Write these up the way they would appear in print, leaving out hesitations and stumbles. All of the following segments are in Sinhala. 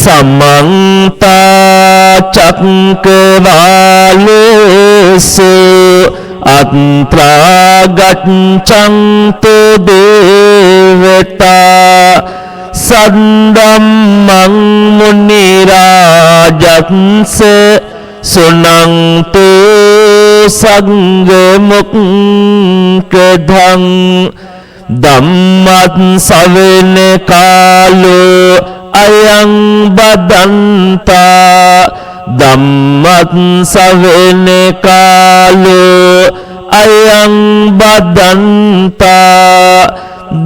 समन्ता चक्रवालेषु अत्रा गच्छन्तु देवता सद्धम्मं मुनिराजन्स सुनन्तु संगमुक्तधं धम्मं सवेन कालो अयं बदन्ता धम्मं सवेन कालो अयं बदन्ता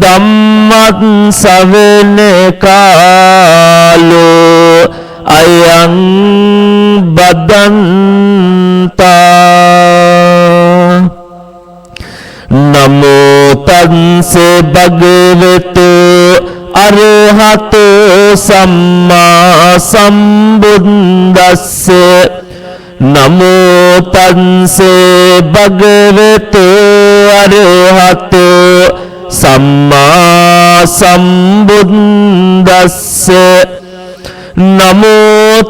धम्मं सवेन कालो अयं बदन्ता नमो तस्से भगवतो अरहतो सम्मा सम्बुद्धस्से नमो तस्से भगवतो अरहतो सम्मा सम्बुद्धस्से नमो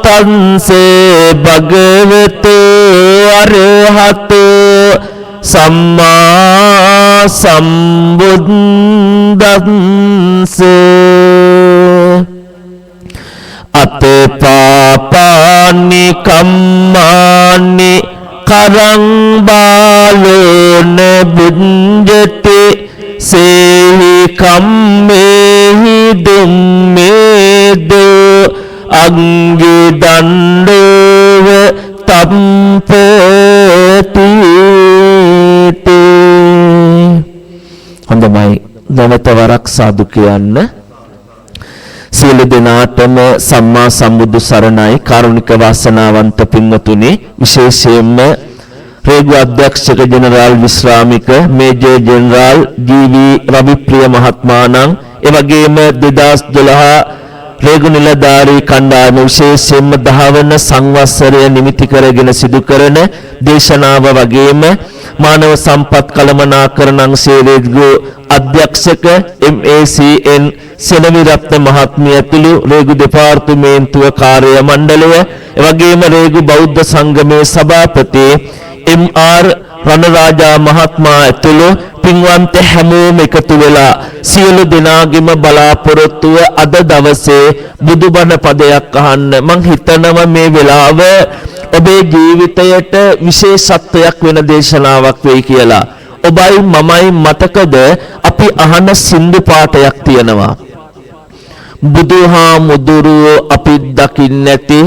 तस्से भगवतो अरहतो सम्मा सम्बुद्धस्से अतपापानि कम्मानि करं बालो न भुञ्जते सेहि कम्मेहि दुम्मेदो अंगिदण्डोव तम्पोति හොඳයි දැනට වරක් සාදු කියන්න සියලු දෙනාටම සම්මා සම්බුදු සරණයි කාරුණික වාසනාවන්ත පින්වතුනි විශේෂයෙන්ම රේගු අධ්‍යක්ෂක ජෙනරාල් විශ්‍රාමික මේජර් ජෙනරාල් ජී.වී. රවිප්‍රිය මහත්මයාණන් එවැගේම 2012 රේගු නිලධාරී කණ්ඩායම විශේෂයෙන්ම 10 වන සංවත්සරය නිමිති කරගෙන සිදු කරන දේශනාව වගේම මානව සම්පත් කළමනාකරණ අංශයේ අධ්‍යක්ෂක MACN සෙනවිරත්න මහත්මිය ඇතුළු රේගු දෙපාර්තමේන්තුව කාර්ය මණ්ඩලය එවැගේම රේගු බෞද්ධ සංගමේ සභාපති MR රණරාජා මහත්මයා ඇතුළු පින්වන්ත හැමෝම එකතු වෙලා සියලු දෙනාගේම බලාපොරොත්තුව අද දවසේ බුදුබණ පදයක් අහන්න මං හිතනවා මේ වෙලාව ඔබේ ජීවිතයට විශේෂත්වයක් වෙන දේශනාවක් වෙයි කියලා. ඔබයි මමයි මතකද අපි අහන සින්දු පාඨයක් තියෙනවා. බුදුහාමුදුරුවෝ අපි දකින්නේ නැති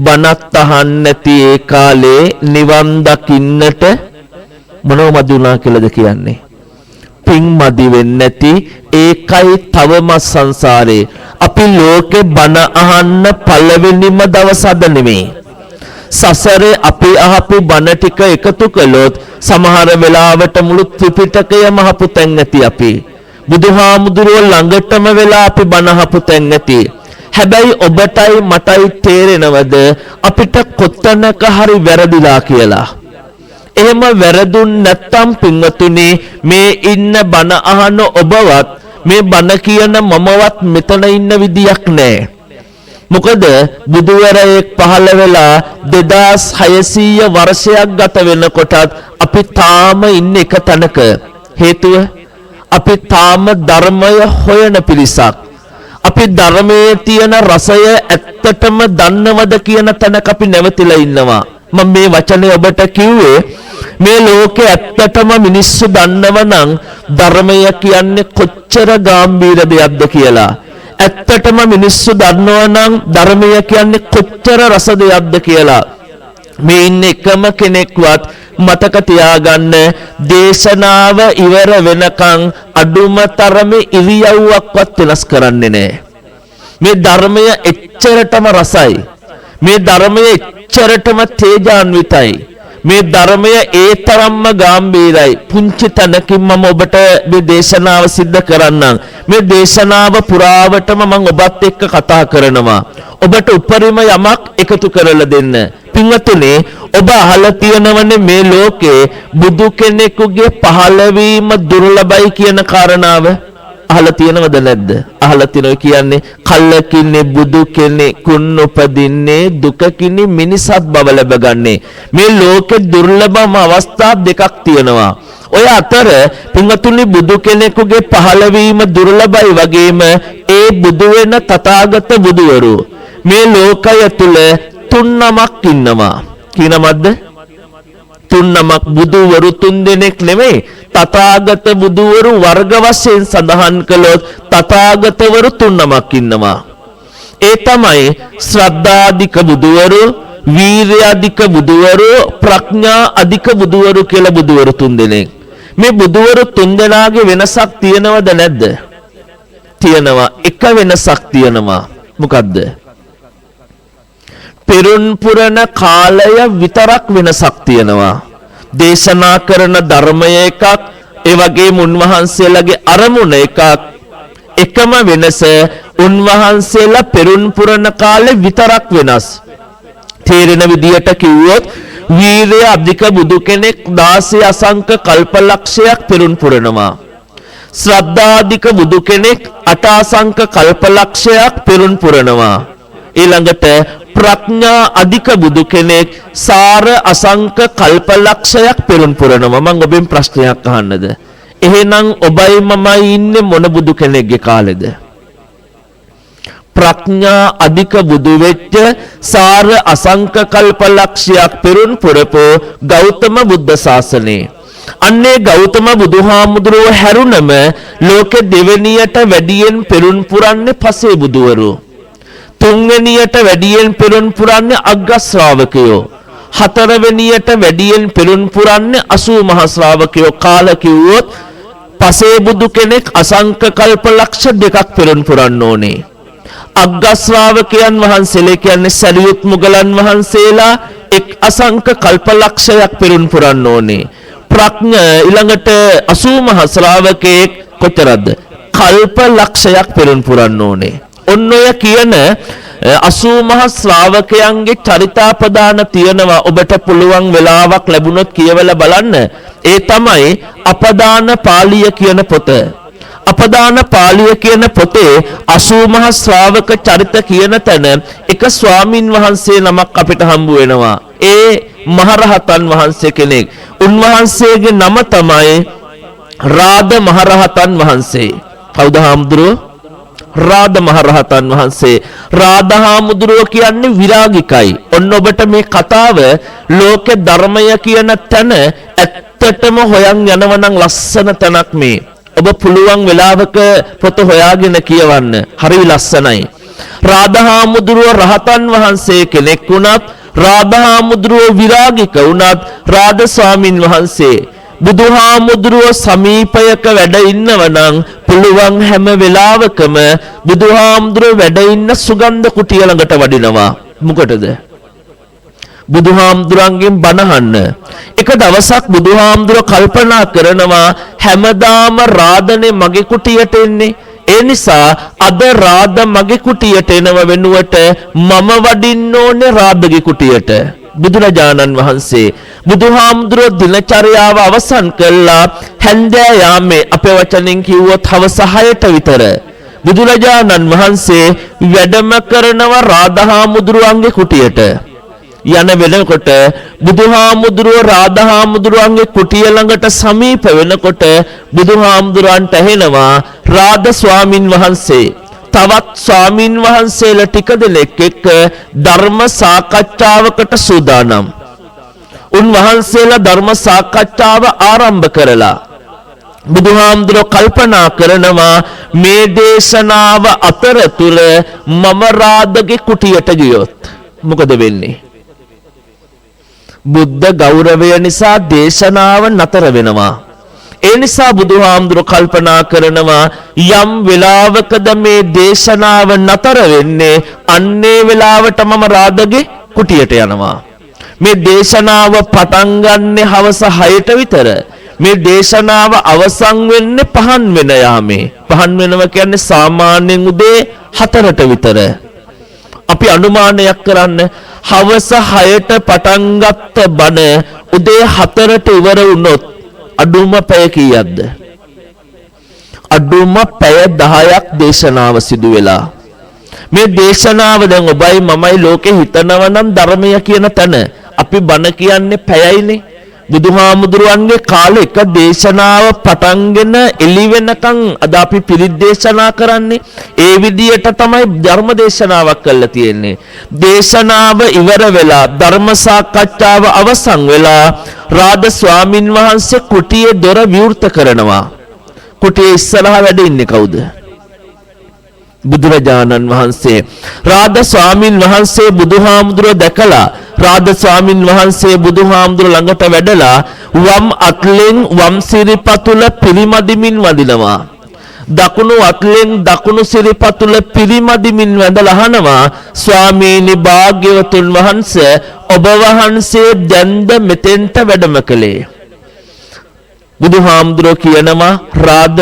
බණත් අහන්නේ නැති ඒ කාලේ නිවන් දකින්නට මොනවද වුණා කියලාද කියන්නේ. පින් මදි වෙන්නේ නැති ඒකයි තවම සංසාරේ අපි ලෝකේ බණ අහන්න පළවෙනිම දවස අද නෙමෙයි. සසරේ අපි අහපු බණ ටික එකතු කළොත් සමහර වෙලාවට මුළු ත්‍රිපිටකයම අහපු තැන් ඇති අපි. බුදුහාමුදුරුවෝ ළඟටම වෙලා අපි බණ අහපු තැන් ඇති. හැබැයි ඔබටයි මටයි තේරෙනවද අපිට කොතනක හරි වැරදිලා කියලා. එහෙම වැරදුන් නැත්තම් පින්වතුනි මේ ඉන්න බණ අහන ඔබවත් මේ බණ කියන මමවත් මෙතන ඉන්න විදියක් නැහැ. මොකද බුදුවරයෙක් පහළ වෙලා 2600 වර්ෂයක් ගත වෙනකොටත් අපි තාම ඉන්නේ එක තැනක. හේතුව අපි තාම ධර්මය හොයන පිරිසක්. අපි ධර්මයේ තියෙන රසය ඇත්තටම දන්නවද කියන තැනක අපි නැවතිලා ඉන්නවා. මම මේ වචනේ ඔබට කිව්වේ මේ ලෝකේ ඇත්තටම මිනිස්සු දන්නව නම් ධර්මය කියන්නේ කොච්චර ගැඹීර දෙයක්ද කියලා. ඇත්තටම මිනිස්සු දන්නවා නම් ධර්මය කියන්නේ කොච්චර රස දෙයක්ද කියලා. මේ ඉන්න එකම කෙනෙක්වත් මතක තියාගන්න දේශනාව ඉවර වෙනකන් අඩුම තරමේ ඉරියව්වක්වත් වෙනස් කරන්නේ නැහැ. මේ ධර්මය එච්චරටම රසයි. මේ ධර්මය එච්චරටම තේජාන්විතයි. මේ ධර්මය ඒ තරම්ම ගැඹීරයි. පුංචි තැනකින් මම ඔබට මේ දේශනාව සිද්ධ කරන්නම්. මේ දේශනාව පුරාවටම මම ඔබත් එක්ක කතා කරනවා. ඔබට උපරිම යමක් එකතු කරලා දෙන්න. පින්වතුනි ඔබ අහලා තියෙනවනේ මේ ලෝකේ බුදු කෙනෙකුගේ පහළවීම දුර්ලභයි කියන කාරණාව. අහලා තියෙනවද නැද්ද? අහලා තියෙනවා කියන්නේ කල්ලකින්නේ බුදු කෙනෙකුන් උපදින්නේ දුකකිනි මිනිසත් බව ලැබගන්නේ. මේ ලෝකේ දුර්ලභම අවස්ථා දෙකක් තියෙනවා. ඔය අතර පින්වතුනි බුදු කෙනෙකුගේ පහළවීම දුර්ලභයි වගේම ඒ බුදු වෙන තථාගත බුදුවරු මේ ලෝකය තුල තුන් නමක් ඉන්නවා. කී නමක්ද? තුන් නමක්. බුදුවරු තුන් දෙනෙක් නෙමෙයි. තථාගත බුදුවරු වර්ග වශයෙන් සඳහන් කළොත් තථාගතවරු තුන් නමක් ඉන්නවා. ඒ තමයි ශ්‍රද්ධාධික බුදුවරු, වීර්‍යාධික බුදුවරු, ප්‍රඥා අධික බුදුවරු කියලා බුදුවරු තුන් දෙනෙක්. මේ බුදුවරු තුන් දෙනාගේ වෙනසක් තියෙනවද නැද්ද? තියෙනවා. එක වෙනසක් තියෙනවා. මොකද්ද? පෙරුන් පුරණ කාලය විතරක් වෙනසක් තියෙනවා. දේශනා කරන ධර්මය එකක්, ඒ වගේම උන්වහන්සේලාගේ අරමුණ එකක්. එකම වෙනස උන්වහන්සේලා පෙරුන් පුරණ කාලේ විතරක් වෙනස්. තේරෙන විදියට කිව්වොත් වීරය අධික බුදු කෙනෙක් 16 අසංක කල්පලක්ෂයක් පෙරුන් පුරනවා. ශ්‍රද්ධාධික බුදු කෙනෙක් 8 අසංක කල්පලක්ෂයක් පෙරුන් පුරනවා. ඊළඟට ප්‍රඥා අධික බුදු කෙනෙක් සාර අසංක කල්පලක්ෂයක් පෙරුන් පුරනවා. මම ඔබෙන් ප්‍රශ්නයක් අහන්නද? එහෙනම් ඔබයි මමයි ඉන්නේ මොන බුදු කෙනෙක්ගේ කාලෙද? ප්‍රඥා අධික බුදු වෙච්ච සාර අසංක කල්පලක්ෂයක් පෙරුන් පුරපෝ ගෞතම බුද්ධ ශාසනේ. අන්නේ ගෞතම බුදුහාමුදුරුව හැරුණම ලෝකෙ දෙවෙනියට වැඩියෙන් පෙරුන් පුරන්නේ පසේ බුදුවරු. තුන්වෙනියට වැඩියෙන් පෙරුන් පුරන්නේ අග්ග ශ්‍රාවකයෝ. හතරවෙනියට වැඩියෙන් පෙරුන් පුරන්නේ 80 මහ ශ්‍රාවකයෝ. කාල කිව්වොත් පසේ බුදු කෙනෙක් අසංක කල්පලක්ෂ දෙකක් පෙරුන් පුරන්න ඕනේ. අග්ග ශ්‍රාවකයන් වහන්සේලා කියන්නේ සරියුත් මුගලන් වහන්සේලා එක් අසංක කල්පලක්ෂයක් පෙරුන් පුරන්න ඕනේ. ප්‍රඥා ඊළඟට 80 මහ ශ්‍රාවකෙක් කොතරම්ද? කල්පලක්ෂයක් පෙරුන් පුරන්න ඕනේ. ඔන්න ඔය කියන 80 මහ ශ්‍රාවකයන්ගේ චරිතාපදාන තියෙනවා. ඔබට පුළුවන් වෙලාවක් ලැබුණොත් කියවලා බලන්න. ඒ තමයි අපදාන පාළිය කියන පොත. අපදාන පාළිය කියන පොතේ 80 මහ ශ්‍රාවක චරිත කියන තැන එක ස්වාමින් වහන්සේ නමක් අපිට හම්බ වෙනවා. ඒ මහරහතන් වහන්සේ කෙනෙක්. උන්වහන්සේගේ නම තමයි රාද මහරහතන් වහන්සේ. කවුද හාමුදුරුවෝ? රාද මහරහතන් වහන්සේ. රාද හාමුදුරුවෝ කියන්නේ විරාගිකයි. ඔන්න ඔබට මේ කතාව ලෝක ධර්මය කියන තැන ඇත්තටම හොයන් යනවා නම් ලස්සන තැනක් මේ. ඔබ පුළුවන් වෙලාවක පොත හොයාගෙන කියවන්න. හරි ලස්සනයි. රාද හාමුදුරුවෝ රහතන් වහන්සේ කෙනෙක් වුණත්, රාද හාමුදුරුවෝ විරාගික වුණත්, රාද ස්වාමින් වහන්සේ බුදුහාමුදුරුවෝ සමීපයක වැඩ ඉන්නවනම් පුළුවන් හැම වෙලාවකම බුදුහාමුදුරුවෝ වැඩ ඉන්න සුගන්ධ කුටිය ළඟට වඩිනවා. මොකටද? බුදුහාමුදුරන්ගෙන් බණහන්න. එක දවසක් බුදුහාමුදුරුවෝ කල්පනා කරනවා හැමදාම රාදනේ මගේ කුටියට එන්නේ. ඒ නිසා අද රාද මගේ කුටියට එනව වෙනුවට මම වඩින්න ඕනේ රාදගේ කුටියට. බුදුරජාණන් වහන්සේ බුදුහාමුදුරුවෝ දිනචර්යාව අවසන් කළා හැන්දෑ යාමේ අපේ වචනෙන් කිව්වොත් හවස 6ට විතර බුදුරජාණන් වහන්සේ වැඩම කරනවා රාදහාමුදුරුවන්ගේ කුටියට. යන වෙනකොට බුදුහාමුදුරුවෝ රාදහාමුදුරුවන්ගේ කුටිය ළඟට සමීප වෙනකොට බුදුහාමුදුරන්ට ඇහෙනවා රාද ස්වාමින් වහන්සේ තවත් ස්වාමින් වහන්සේලා ටික දෙනෙක් එක්ක ධර්ම සාකච්ඡාවකට සූදානම්. උන්වහන්සේලා ධර්ම සාකච්ඡාව ආරම්භ කරලා බුදුහාමුදුරුවෝ කල්පනා කරනවා මේ දේශනාව අතරතුර මම රාදගේ කුටියට ගියොත් මොකද වෙන්නේ? බුද්ධ ගෞරවය නිසා දේශනාව නතර වෙනවා. ඒ නිසා බුදුහාමුදුරුවෝ කල්පනා කරනවා යම් වෙලාවකද මේ දේශනාව නතර වෙන්නේ අන්නේ වෙලාවට මම රාදගේ කුටියට යනවා. මේ දේශනාව පටන් ගන්නේ හවස 6ට විතර. මේ දේශනාව අවසන් වෙන්නේ පහන් වෙන යාමේ. පහන් වෙනවා කියන්නේ සාමාන්‍යයෙන් උදේ 4ට විතර. අපි අනුමානයක් කරන්න හවස 6ට පටන් ගත්ත බණ උදේ 4ට ඉවර වුණොත් අඩුම පැය කීයක්ද? අඩුම පැය 10ක් දේශනාව සිදු වෙලා. මේ දේශනාව දැන් ඔබයි මමයි ලෝකේ හිතනවා නම් ධර්මය කියන තැන අපි බණ කියන්නේ පැයයිනේ. බුදුහාමුදුරුවන්ගේ කාලේ එක දේශනාව පටන්ගෙන එළි වෙනකන් අද අපි පිරිත් දේශනා කරන්නේ. ඒ විදියට තමයි ධර්ම දේශනාවක් කරලා තියෙන්නේ. දේශනාව ඉවර වෙලා ධර්ම සාකච්ඡාව අවසන් වෙලා රාද ස්වාමින් වහන්සේ කුටියේ දොර විවෘත කරනවා. කුටියේ ඉස්සරහා වැඩ ඉන්නේ කවුද? බුදුරජාණන් වහන්සේ. රාද ස්වාමින් වහන්සේ බුදුහාමුදුරුව දැකලා රාද ස්වාමින් වහන්සේ බුදුහාමුදුරුව ළඟට වැඩලා වම් අත්ලෙන් වම් සිරිපතුල පිරිමදිමින් වදිනවා. දකුණු අත්ලෙන් දකුණු සිරිපතුල පිරිමදිමින් වැඳලා අහනවා, ස්වාමීනි භාග්‍යවතුන් වහන්සේ ඔබ වහන්සේ දැන්ද මෙතෙන්ට වැඩම කළේ? බුදුහාමුදුරුව කියනවා, රාද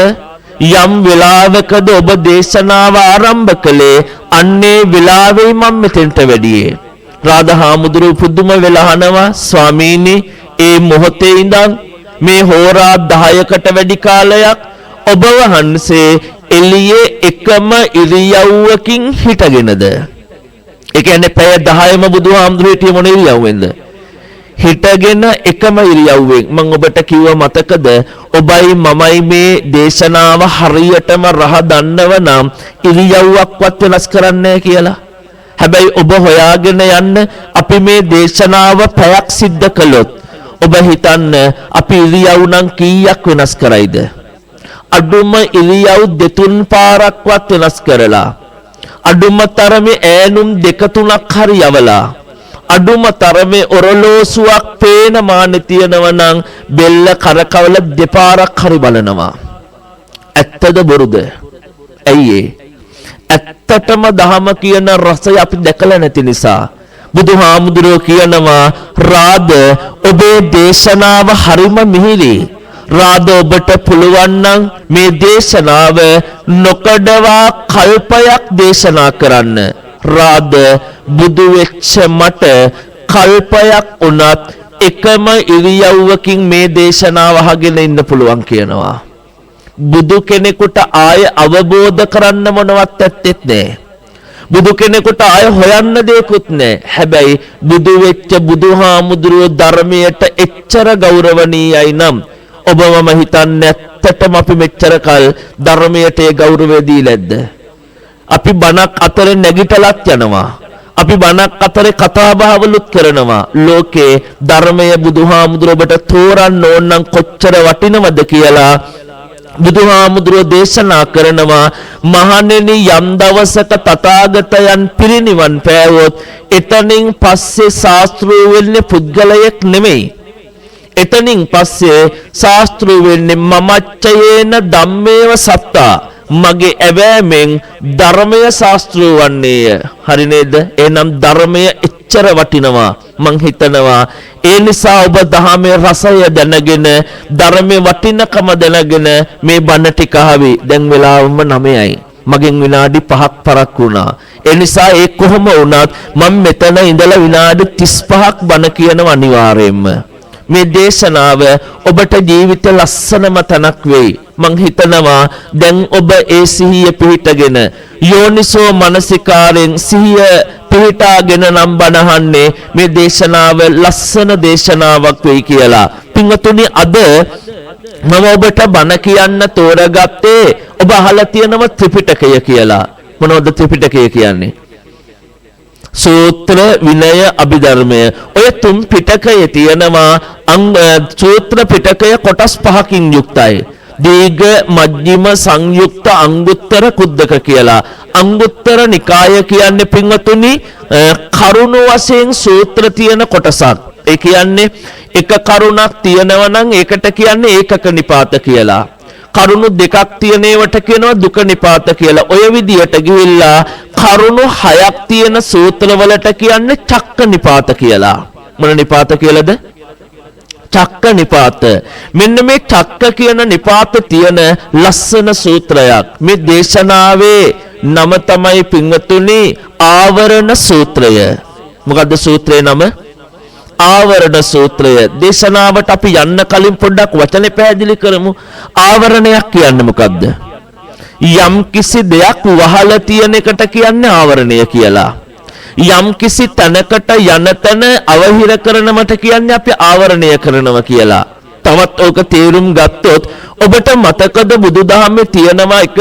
යම් වෙලාවකද ඔබ දේශනාව ආරම්භ කළේ අන්නේ වෙලාවෙයි මම මෙතෙන්ට වැඩියේ. රාධහාමුදුරුව පුදුම වෙලා අහනවා, ස්වාමීනි ඒ මොහොතේ ඉඳන් මේ හෝරා 10කට වැඩි කාලයක් ඔබ වහන්සේ එළියේ එකම ඉරියව්වකින් හිටගෙනද? ඒ කියන්නේ පැය 10ම බුදුහාමුදුරුවෝ හිටියේ මොන ඉරියව්වෙන්ද? හිටගෙන එකම ඉරියව්වෙන්. මම ඔබට කිව්ව මතකද ඔබයි මමයි මේ දේශනාව හරියටම රහ දන්නව නම් ඉරියව්වක්වත් වෙනස් කරන්නේ කියලා. හැබැයි ඔබ හොයාගෙන යන්න අපි මේ දේශනාව පැයක් සිද්ධ කළොත් ඔබ හිතන්න අපි ඉරියව් නම් කීයක් වෙනස් කරයිද? අඩුම ඉරියව් දෙතුන් පාරක්වත් වෙනස් කරලා, අඩුම තරමේ ඈනුම් දෙක තුනක් හරි යවලා, අඩුම තරමේ ඔරලෝසුවක් පේන මානෙ තියනවා නම් බෙල්ල කරකවල දෙපාරක් හරි බලනවා. ඇත්තද බොරුද? ඇයි ඇත්තටම දහම කියන රසය අපි දැකලා නැති නිසා. බුදුහාමුදුරුවෝ කියනවා, රාද ඔබේ දේශනාව හරිම මිහිරි. රාද ඔබට පුළුවන් නම් මේ දේශනාව නොකඩවා කල්පයක් දේශනා කරන්න. රාද බුදු වෙච්ච මට කල්පයක් උනත් එකම ඉරියව්වකින් මේ දේශනාව අහගෙන ඉන්න පුළුවන් කියනවා. බුදු කෙනෙකුට ආය අවබෝධ කරන්න මොනවත් ඇත්තෙත් නැහැ. බුදු කෙනෙකුට ආය හොයන්න දෙයක්වත් නැහැ. හැබැයි බුදු වෙච්ච බුදුහාමුදුරුවෝ ධර්මයට එච්චර ගෞරවණීයයි නම් ඔබ මම හිතන්නේ ඇත්තටම අපි මෙච්චර කල් ධර්මයට ඒ ගෞරවය දීලාද? අපි බණක් අතරේ නැගිටලත් යනවා. අපි බණක් අතරේ කතා බහවලුත් කරනවා. ලෝකේ ධර්මය බුදුහාමුදුරුවෝ ඔබට තෝරන්න ඕන නම් කොච්චර වටිනවද කියලා බුදුහාමුදුරුවෝ දේශනා කරනවා. මහණෙනි යම් දවසක තථාගතයන් පිරිනිවන් පෑවොත් එතනින් පස්සේ ශාස්ත්‍රූ වෙන්නේ පුද්ගලයෙක් නෙමෙයි. එතනින් පස්සේ ශාස්ත්‍රූ වෙන්නේ මමච්චයේන ධම්මේව සත්තා, මගේ ඇවෑමෙන් ධර්මය ශාස්ත්‍රූ වන්නේය. හරි නේද? එහෙනම් ධර්මය එච්චර වටිනවා. මං හිතනවා ඒ නිසා ඔබ දහමේ රසය දැනගෙන ධර්මයේ වටිනකම දැනගෙන මේ බණ ටික අහවි. දැන් වෙලාවම 9යි. මගෙන් විනාඩි 5ක් පරක් වුණා. ඒ නිසා ඒ කොහොම වුණත් මම මෙතන ඉඳලා විනාඩි 35ක් බණ කියනවා අනිවාර්යයෙන්ම. මේ දේශනාව ඔබට ජීවිත ලස්සනම තනක් වෙයි. මං හිතනවා දැන් ඔබ ඒ සිහිය පිහිටගෙන යෝනිසෝ මනසිකාරෙන් සිහිය පිහිටාගෙන නම් බණහන්නේ මේ දේශනාව ලස්සන දේශනාවක් වෙයි කියලා. පින්වතුනි, අද මම ඔබට බණ කියන්න තෝරගත්තේ ඔබ අහලා තියෙනව ත්‍රිපිටකය කියලා. මොනවද ත්‍රිපිටකය කියන්නේ? සූත්‍ර, විනය, අභිධර්මය. ඔය තුන් පිටකයේ තියෙනවා සූත්‍ර පිටකය කොටස් 5කින් යුක්තයි. දීඝ, මජ්ක්‍ධිම, සංයුක්ත, අංගුත්තර, කුද්දක කියලා. අංගුත්තර නිකාය කියන්නේ පින්වතුනි කරුණු වශයෙන් සූත්‍ර තියෙන කොටසක්. ඒ කියන්නේ එක කරුණක් තියෙනවා නම් ඒකට කියන්නේ ඒකක නිපාත කියලා. කරුණු දෙකක් තියෙන ඒවට කියනවා දුක නිපාත කියලා. ඔය විදියට ගිහිල්ලා කරුණු 6ක් තියෙන සූත්‍රවලට කියන්නේ චක්ක නිපාත කියලා. මොන නිපාත කියලාද? චක්ක නිපාත. මෙන්න මේ චක්ක කියන නිපාත තියෙන ලස්සන සූත්‍රයක්. මේ දේශනාවේ නම තමයි පින්වතුනි ආවරණ සූත්‍රය. මොකද්ද සූත්‍රයේ නම? ආවරණ සූත්‍රය. දේශනාවට අපි යන්න කලින් පොඩ්ඩක් වචනේ පැහැදිලි කරමු. ආවරණයක් කියන්නේ මොකද්ද? යම් කිසි දෙයක් වහලා තියෙන එකට කියන්නේ ආවරණය කියලා. යම් කිසි තැනකට යන තැන අවහිර කරනවට කියන්නේ අපි ආවරණය කරනවා කියලා. තවත් ඕක තේරුම් ගත්තොත් ඔබට මතකද බුදුදහමේ තියෙනවා එක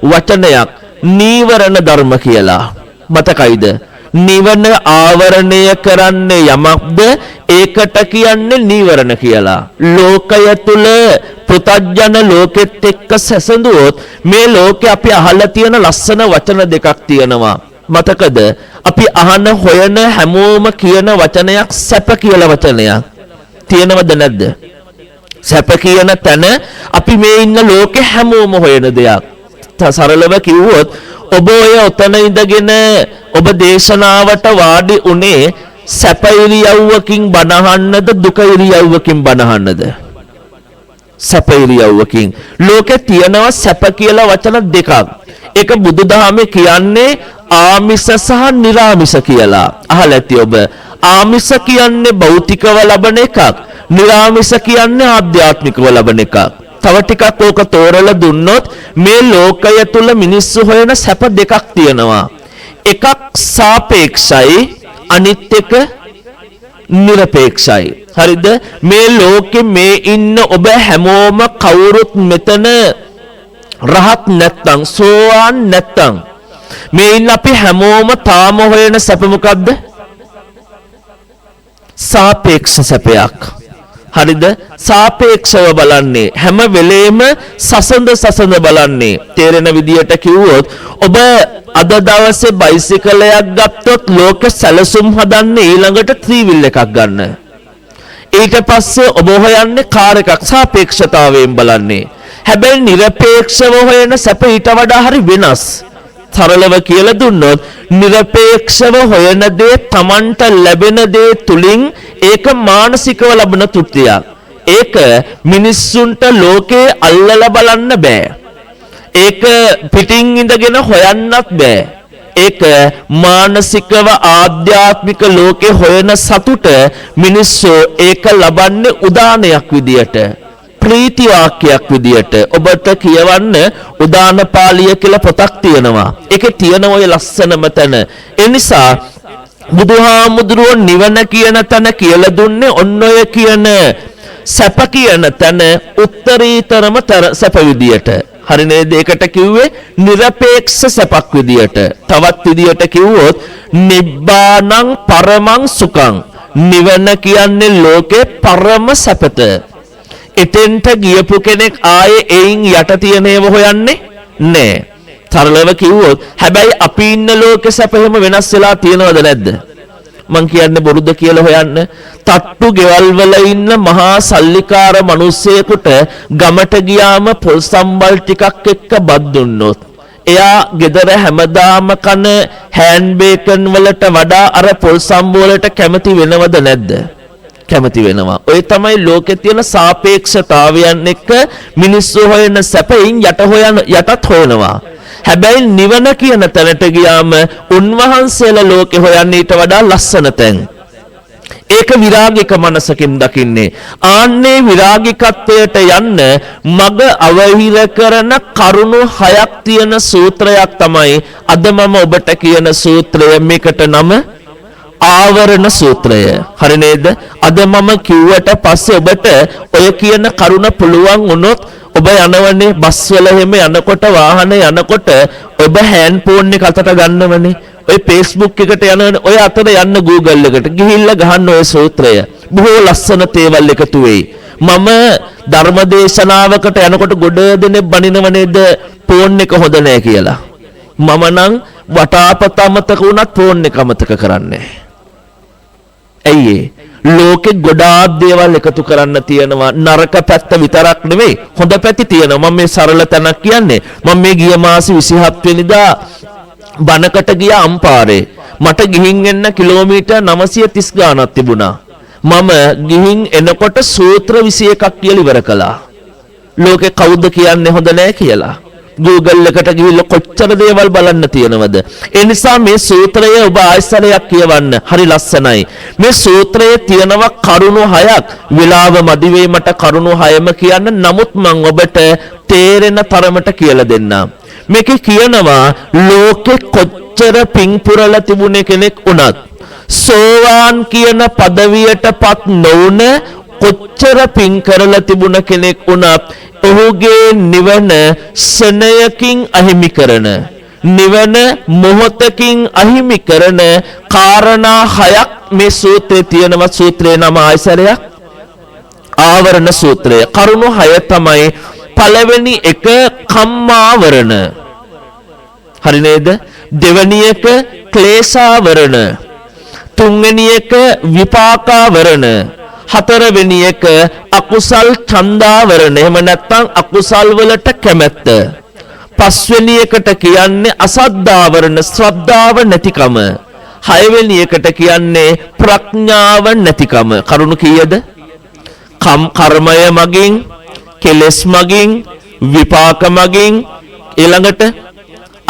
වචනයක් නීවරණ ධර්ම කියලා. මතකයිද? නිවන ආවරණය කරන්නේ යමක්ද ඒකට කියන්නේ නීවරණ කියලා. ලෝකය තුල පෘථග්ජන ලෝකෙත් එක්ක සැසඳුවොත් මේ ලෝකේ අපි අහලා තියෙන ලස්සන වචන දෙකක් තියෙනවා. මතකද? අපි අහන හොයන හැමෝම කියන වචනයක් සැප කියලා වචනයක්. තියෙනවද නැද්ද? සැප කියන තැන අපි මේ ඉන්න ලෝකේ හැමෝම හොයන දෙයක්. සරලව කිව්වොත් ඔබ ඔය ඔතන ඉඳගෙන ඔබ දේශනාවට වාඩි උනේ සැප ඉරියව්වකින් බනහන්නද දුක ඉරියව්වකින් බනහන්නද? සැප ඉරියව්වකින්. ලෝකේ තියෙනවා සැප කියලා වචන දෙකක්. ඒක බුදුදහමේ කියන්නේ ආමිෂ සහ නිර්ආමිෂ කියලා. අහලා ඇති ඔබ. ආමිෂ කියන්නේ භෞතිකව ලබන එකක්. නිර්ආමිෂ කියන්නේ ආධ්‍යාත්මිකව ලබන එකක්. තව ටිකක් ඕක තෝරලා දුන්නොත් මේ ලෝකය තුල මිනිස්සු හොයන සැප දෙකක් තියෙනවා. එකක් සාපේක්ෂයි අනිත් එක නිරපේක්ෂයි. හරිද? මේ ලෝකෙ මේ ඉන්න ඔබ හැමෝම කවුරුත් මෙතන රහත් නැත්තම් සෝවාන් නැත්තම් මේ ඉන්න අපි හැමෝම තාම හොයන සැප මොකද්ද? සාපේක්ෂ සැපයක්. හරිද? සාපේක්ෂව බලන්නේ හැම වෙලේම සසඳ බලන්නේ. තේරෙන විදියට කිව්වොත් ඔබ අද දවසේ බයිසිකලයක් ගත්තොත් ලෝක සැලසුම් හදන්නේ ඊළඟට ත්‍රිවිල් එකක් ගන්න. ඊට පස්සේ ඔබ හොයන්නේ කාර් එකක් සාපේක්ෂතාවයෙන් බලන්නේ. හැබැයි නිරපේක්ෂව හොයන සැප ඊට වඩා හරි වෙනස්. සරලව කියලා දුන්නොත් නිරපේක්ෂව හොයන දේ Tamanට ලැබෙන දේ තුලින් ඒක මානසිකව ලබන තෘප්තියක්. ඒක මිනිස්සුන්ට ලෝකේ අල්ලලා බලන්න බෑ. ඒක පිටින් ඉඳගෙන හොයන්නත් බෑ. ඒක මානසිකව ආධ්‍යාත්මික ලෝකේ හොයන සතුට මිනිස්සු ඒක ලබන්නේ උදානයක් විදියට. ප්‍රීති වාක්‍යයක් විදියට ඔබට කියවන්න උදාන පාළිය කියලා පොතක් තියෙනවා. ඒකේ තියෙන ඔය ලස්සනම තැන. ඒ නිසා බුදුහාමුදුරුවෝ නිවන කියන තැන කියලා දුන්නේ ඔන්න ඔය කියන සැප කියන තැන උත්තරීතරම සැප විදියට. හරි නේද? ඒකට කිව්වේ නිරපේක්ෂ සැපක් විදියට. තවත් විදියට කිව්වොත් නිබ්බානං පරමං සුඛං. නිවන කියන්නේ ලෝකේ පරම සැපත. එතෙන්ට ගියපු කෙනෙක් ආයේ එයින් යට තියෙන ඒවා හොයන්නේ නෑ. සරලව කිව්වොත් හැබැයි අපි ඉන්න ලෝකේ සැප හැම වෙනස් වෙලා තියෙනවද නැද්ද? මං කියන්නේ බොරුද කියලා හොයන්න. තට්ටු ගෙවල් වල ඉන්න මහා සල්ලිකාර මිනිස්සෙකුට ගමට ගියාම පොල් සම්බල් ටිකක් එක්ක බත් දුන්නොත් එයා ගෙදර හැමදාම කන හෑන් බේකන් වලට වඩා අර පොල් සම්බෝලට කැමති වෙනවද නැද්ද? කැමති වෙනවා. ඔය තමයි ලෝකේ තියෙන සාපේක්ෂතාවයන් එක්ක මිනිස්සු හොයන සැපයින් යටත් හොයනවා. හැබැයි නිවන කියන තැනට ගියාම උන්වහන්සේලා ලෝකේ හොයන්නේ ඊට වඩා ලස්සන තැන්. ඒක විරාගික මනසකින් දකින්නේ. ආන්නේ විරාගිකත්වයට යන්න මග අවහිර කරන කරුණු 6ක් තියෙන සූත්‍රයක් තමයි අද මම ඔබට කියන සූත්‍රය. මේකට නම ආවරණ සූත්‍රය. හරි නේද? අද මම කිව්වට පස්සේ ඔබට ඔය කියන කරුණ පුළුවන් වුණොත් ඔබ යනවනේ බස් වල හැම යනකොට වාහනේ යනකොට ඔබ හෑන්ඩ් ෆෝන් එක අතට ගන්නවනේ. ඔය Facebook එකට යනවනේ. ඔය අතර යන්න Google එකට ගිහිල්ලා ගහන්න ඔය සූත්‍රය. බොහෝ ලස්සන තේවල් එකතු වෙයි. මම ධර්මදේශනාවකට යනකොට ගොඩ දෙනෙක් බනිනව නේද ෆෝන් එක හොඳ නැහැ කියලා. මම නම් වටාපත අමතක වුණත් ෆෝන් එක අමතක කරන්නේ. ඇයි ලෝකෙ ගොඩාක් දේවල් එකතු කරන්න තියෙනවා. නරක පැත්ත විතරක් නෙවෙයි හොඳ පැති තියෙනවා. මම මේ සරල තැනක් කියන්නේ. මම මේ ගිය මාසේ 27 වෙනිදා බණකට ගියා අම්පාරේ. මට ගිහින් එන්න කිලෝමීටර් 930 ගාණක් තිබුණා. මම ගිහින් එනකොට සූත්‍ර 21ක් කියලා ඉවර කළා. ලෝකේ කවුද කියන්නේ හොඳ නැහැ කියලා? Google එකට ගිහිල්ලා කොච්චර දේවල් බලන්න තියෙනවද? ඒ නිසා මේ සූත්‍රය ඔබ ආයසරයක් කියවන්න. හරි ලස්සනයි. මේ සූත්‍රයේ තියෙනවා කරුණු 6ක්. විලාව මදි වීමට කරුණු 6ම කියන්න. නමුත් මම ඔබට තේරෙන තරමට කියලා දෙන්නම්. මේකේ කියනවා ලෝකෙ කොච්චර පිං පුරලා තිබුණේ කෙනෙක් වුණත් සෝවාන් කියන পদවියටපත් නොවුන කොච්චර පිං කරලා තිබුණ කෙනෙක් වුණත් ඔහුගේ නිවන සෙනයකින් අහිමි කරන නිවන මොහොතකින් අහිමි කරන කාරණා හයක් මේ සූත්‍රයේ තියෙනවා. සූත්‍රයේ නම ආයසරයක් ආවරණ සූත්‍රය. කරුණු හය තමයි. පළවෙනි එක කම්මාවරණ. හරි නේද? දෙවෙනි එක ක්ලේශාවරණ. තුන්වෙනි එක විපාකාවරණ. හතරවෙනි එක අකුසල් ඡන්දාවරණ. එහෙම නැත්නම් අකුසල් වලට කැමැත්ත. පස්වෙනි එකට කියන්නේ අසද්ධාවරණ, ශ්‍රද්ධාව නැතිකම. හයවෙනි එකට කියන්නේ ප්‍රඥාව නැතිකම. කරුණු කීයද? කර්මය මගින්, කෙලෙස් මගින්, විපාක මගින්, ඊළඟට